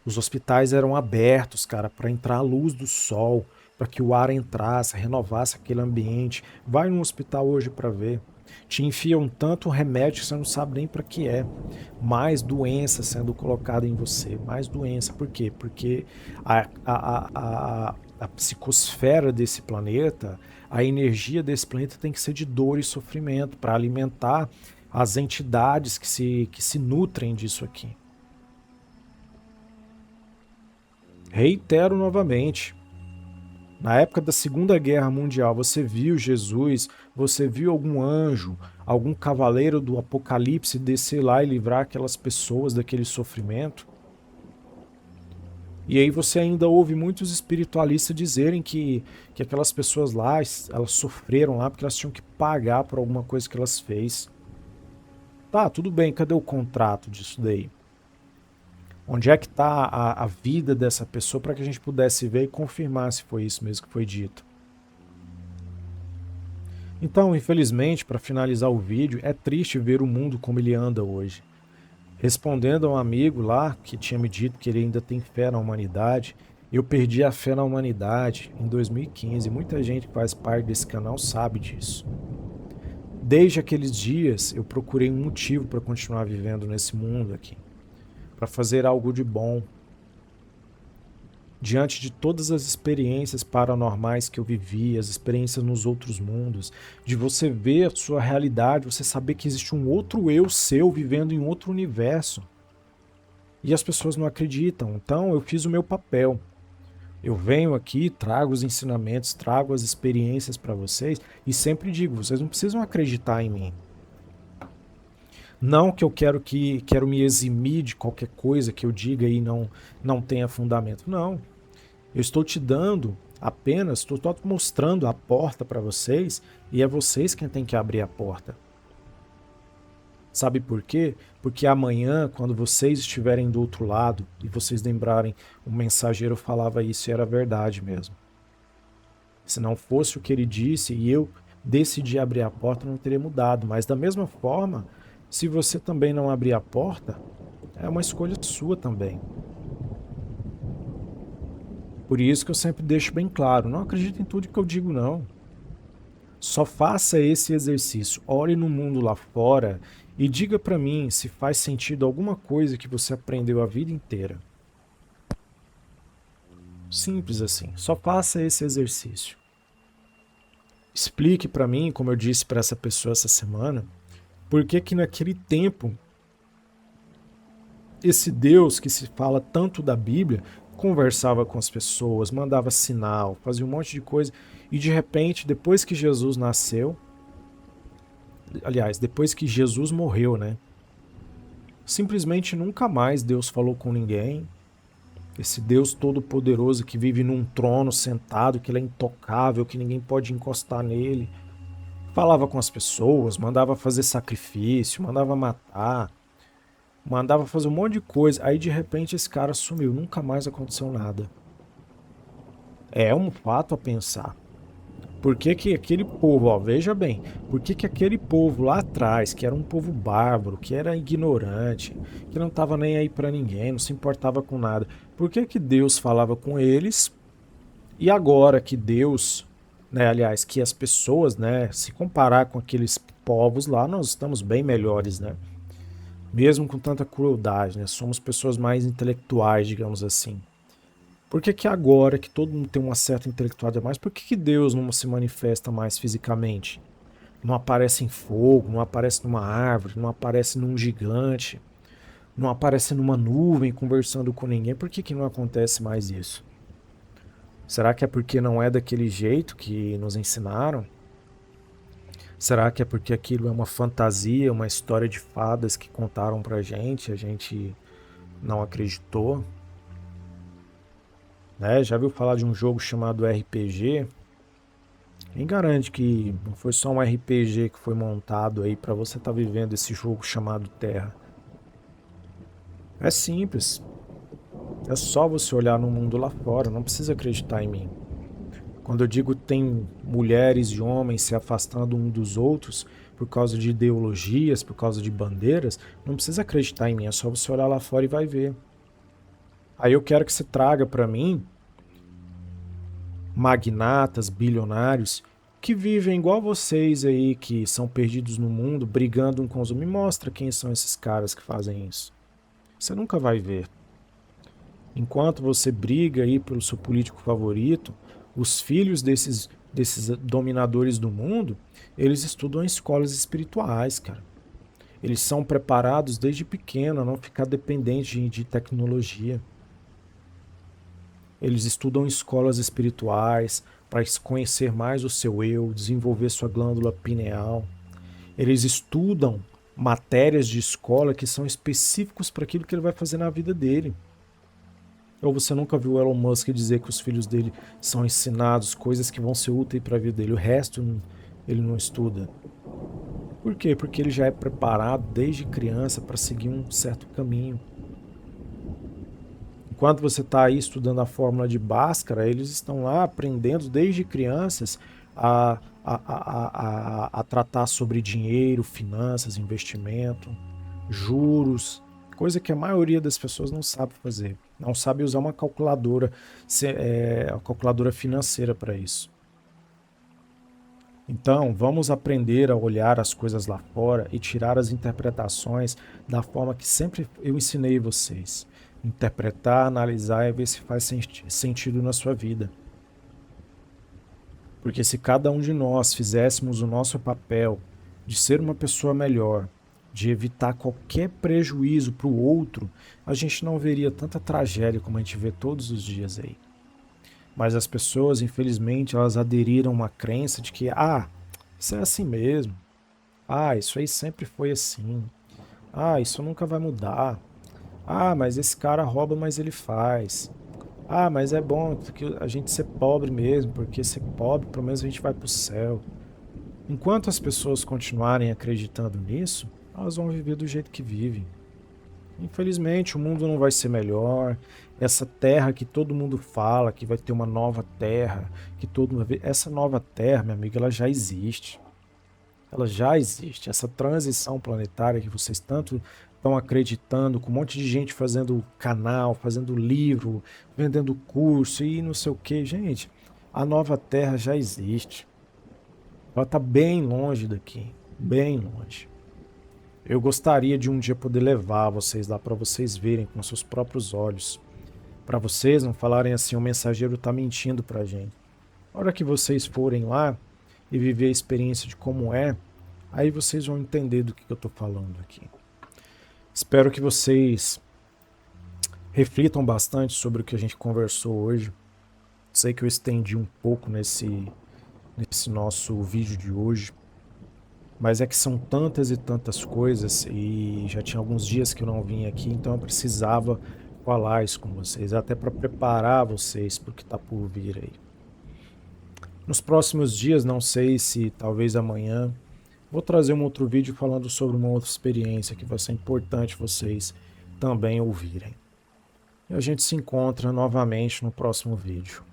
Os hospitais eram abertos, cara, para entrar a luz do sol, para que o ar entrasse, renovasse aquele ambiente. Vai num hospital hoje para ver. Te enfiam tanto remédio que você não sabe nem para que é. Mais doença sendo colocada em você, mais doença. Por quê? Porque a psicosfera desse planeta, a energia desse planeta tem que ser de dor e sofrimento para alimentar as entidades que se nutrem disso aqui. Reitero novamente, na época da Segunda Guerra Mundial, você viu Jesus, você viu algum anjo, algum cavaleiro do Apocalipse descer lá e livrar aquelas pessoas daquele sofrimento? E aí você ainda ouve muitos espiritualistas dizerem que aquelas pessoas lá, elas sofreram lá porque elas tinham que pagar por alguma coisa que elas fez. Tá, tudo bem, cadê o contrato disso daí? Onde é que está a vida dessa pessoa para que a gente pudesse ver e confirmar se foi isso mesmo que foi dito. Então, infelizmente, para finalizar o vídeo, é triste ver o mundo como ele anda hoje. Respondendo a um amigo lá que tinha me dito que ele ainda tem fé na humanidade, eu perdi a fé na humanidade em 2015. Muita gente que faz parte desse canal sabe disso. Desde aqueles dias, eu procurei um motivo para continuar vivendo nesse mundo aqui, para fazer algo de bom. Diante de todas as experiências paranormais que eu vivi, as experiências nos outros mundos, de você ver a sua realidade, você saber que existe um outro eu seu vivendo em outro universo. E as pessoas não acreditam. Então eu fiz o meu papel. Eu venho aqui, trago os ensinamentos, trago as experiências para vocês e sempre digo, vocês não precisam acreditar em mim. Não que eu quero me eximir de qualquer coisa que eu diga e não tenha fundamento. Não. Eu estou te dando apenas, estou mostrando a porta para vocês e é vocês quem tem que abrir a porta. Sabe por quê? Porque amanhã, quando vocês estiverem do outro lado e vocês lembrarem, o mensageiro falava isso e era verdade mesmo. Se não fosse o que ele disse e eu decidi abrir a porta, não teria mudado. Mas da mesma forma, se você também não abrir a porta, é uma escolha sua também. Por isso que eu sempre deixo bem claro, não acredite em tudo que eu digo não. Só faça esse exercício, olhe no mundo lá fora e diga para mim se faz sentido alguma coisa que você aprendeu a vida inteira. Simples assim, só faça esse exercício. Explique para mim, como eu disse para essa pessoa essa semana, por que naquele tempo esse Deus que se fala tanto da Bíblia conversava com as pessoas, mandava sinal, fazia um monte de coisa e de repente, depois que Jesus nasceu, aliás, depois que Jesus morreu, né? Simplesmente nunca mais Deus falou com ninguém. Esse Deus todo-poderoso que vive num trono sentado, que ele é intocável, que ninguém pode encostar nele. Falava com as pessoas, mandava fazer sacrifício, mandava matar, mandava fazer um monte de coisa. Aí de repente esse cara sumiu, nunca mais aconteceu nada. É um fato a pensar. Por que aquele povo, ó, veja bem, por que aquele povo lá atrás, que era um povo bárbaro, que era ignorante, que não estava nem aí para ninguém, não se importava com nada, por que Deus falava com eles e agora que Deus, né, aliás, que as pessoas, né, se comparar com aqueles povos lá, nós estamos bem melhores, né? Mesmo com tanta crueldade, né? Somos pessoas mais intelectuais, digamos assim. Por que agora que todo mundo tem uma certa intelectualidade a mais, por que Deus não se manifesta mais fisicamente? Não aparece em fogo, não aparece numa árvore, não aparece num gigante, não aparece numa nuvem conversando com ninguém. Por que não acontece mais isso? Será que é porque não é daquele jeito que nos ensinaram? Será que é porque aquilo é uma fantasia, uma história de fadas que contaram pra gente, a gente não acreditou? Né? Já viu falar de um jogo chamado RPG? Quem garante que não foi só um RPG que foi montado aí pra você estar vivendo esse jogo chamado Terra? É simples. É só você olhar no mundo lá fora, não precisa acreditar em mim. Quando eu digo tem mulheres e homens se afastando um dos outros por causa de ideologias, por causa de bandeiras, não precisa acreditar em mim, é só você olhar lá fora e vai ver. Aí eu quero que você traga para mim magnatas, bilionários que vivem igual vocês aí, que são perdidos no mundo, brigando um com os outros. Me mostra quem são esses caras que fazem isso. Você nunca vai ver. Enquanto você briga aí pelo seu político favorito, os filhos desses dominadores do mundo, eles estudam em escolas espirituais, cara. Eles são preparados desde pequeno a não ficar dependente de tecnologia. Eles estudam em escolas espirituais para conhecer mais o seu eu, desenvolver sua glândula pineal. Eles estudam matérias de escola que são específicos para aquilo que ele vai fazer na vida dele. Ou você nunca viu o Elon Musk dizer que os filhos dele são ensinados coisas que vão ser úteis para a vida dele, o resto ele não estuda. Por quê? Porque ele já é preparado desde criança para seguir um certo caminho. Enquanto você está aí estudando a fórmula de Bhaskara, eles estão lá aprendendo desde crianças a tratar sobre dinheiro, finanças, investimento, juros, coisa que a maioria das pessoas não sabe fazer. Não sabe usar uma calculadora financeira para isso. Então, vamos aprender a olhar as coisas lá fora e tirar as interpretações da forma que sempre eu ensinei vocês. Interpretar, analisar e ver se faz sentido na sua vida. Porque se cada um de nós fizéssemos o nosso papel de ser uma pessoa melhor, de evitar qualquer prejuízo para o outro, a gente não veria tanta tragédia como a gente vê todos os dias aí. Mas as pessoas, infelizmente, elas aderiram a uma crença de que, isso é assim mesmo. Isso aí sempre foi assim. Isso nunca vai mudar. Mas esse cara rouba, mas ele faz. Mas é bom a gente ser pobre mesmo, porque ser pobre, pelo menos a gente vai para o céu. Enquanto as pessoas continuarem acreditando nisso, elas vão viver do jeito que vivem. Infelizmente, o mundo não vai ser melhor. Essa terra que todo mundo fala, que vai ter uma nova terra, que todo mundo vai ver, essa nova terra, minha amiga, ela já existe. Ela já existe. Essa transição planetária que vocês tanto estão acreditando, com um monte de gente fazendo canal, fazendo livro, vendendo curso e não sei o que. Gente, a nova terra já existe. Ela está bem longe daqui, bem longe. Eu gostaria de um dia poder levar vocês lá para vocês verem com seus próprios olhos. Para vocês não falarem assim, o mensageiro está mentindo para a gente. Na hora que vocês forem lá e viver a experiência de como é, aí vocês vão entender do que eu estou falando aqui. Espero que vocês reflitam bastante sobre o que a gente conversou hoje. Sei que eu estendi um pouco nesse nosso vídeo de hoje. Mas é que são tantas e tantas coisas e já tinha alguns dias que eu não vim aqui, então eu precisava falar isso com vocês, até para preparar vocês para o que está por vir aí. Nos próximos dias, não sei se talvez amanhã, vou trazer um outro vídeo falando sobre uma outra experiência que vai ser importante vocês também ouvirem. E a gente se encontra novamente no próximo vídeo.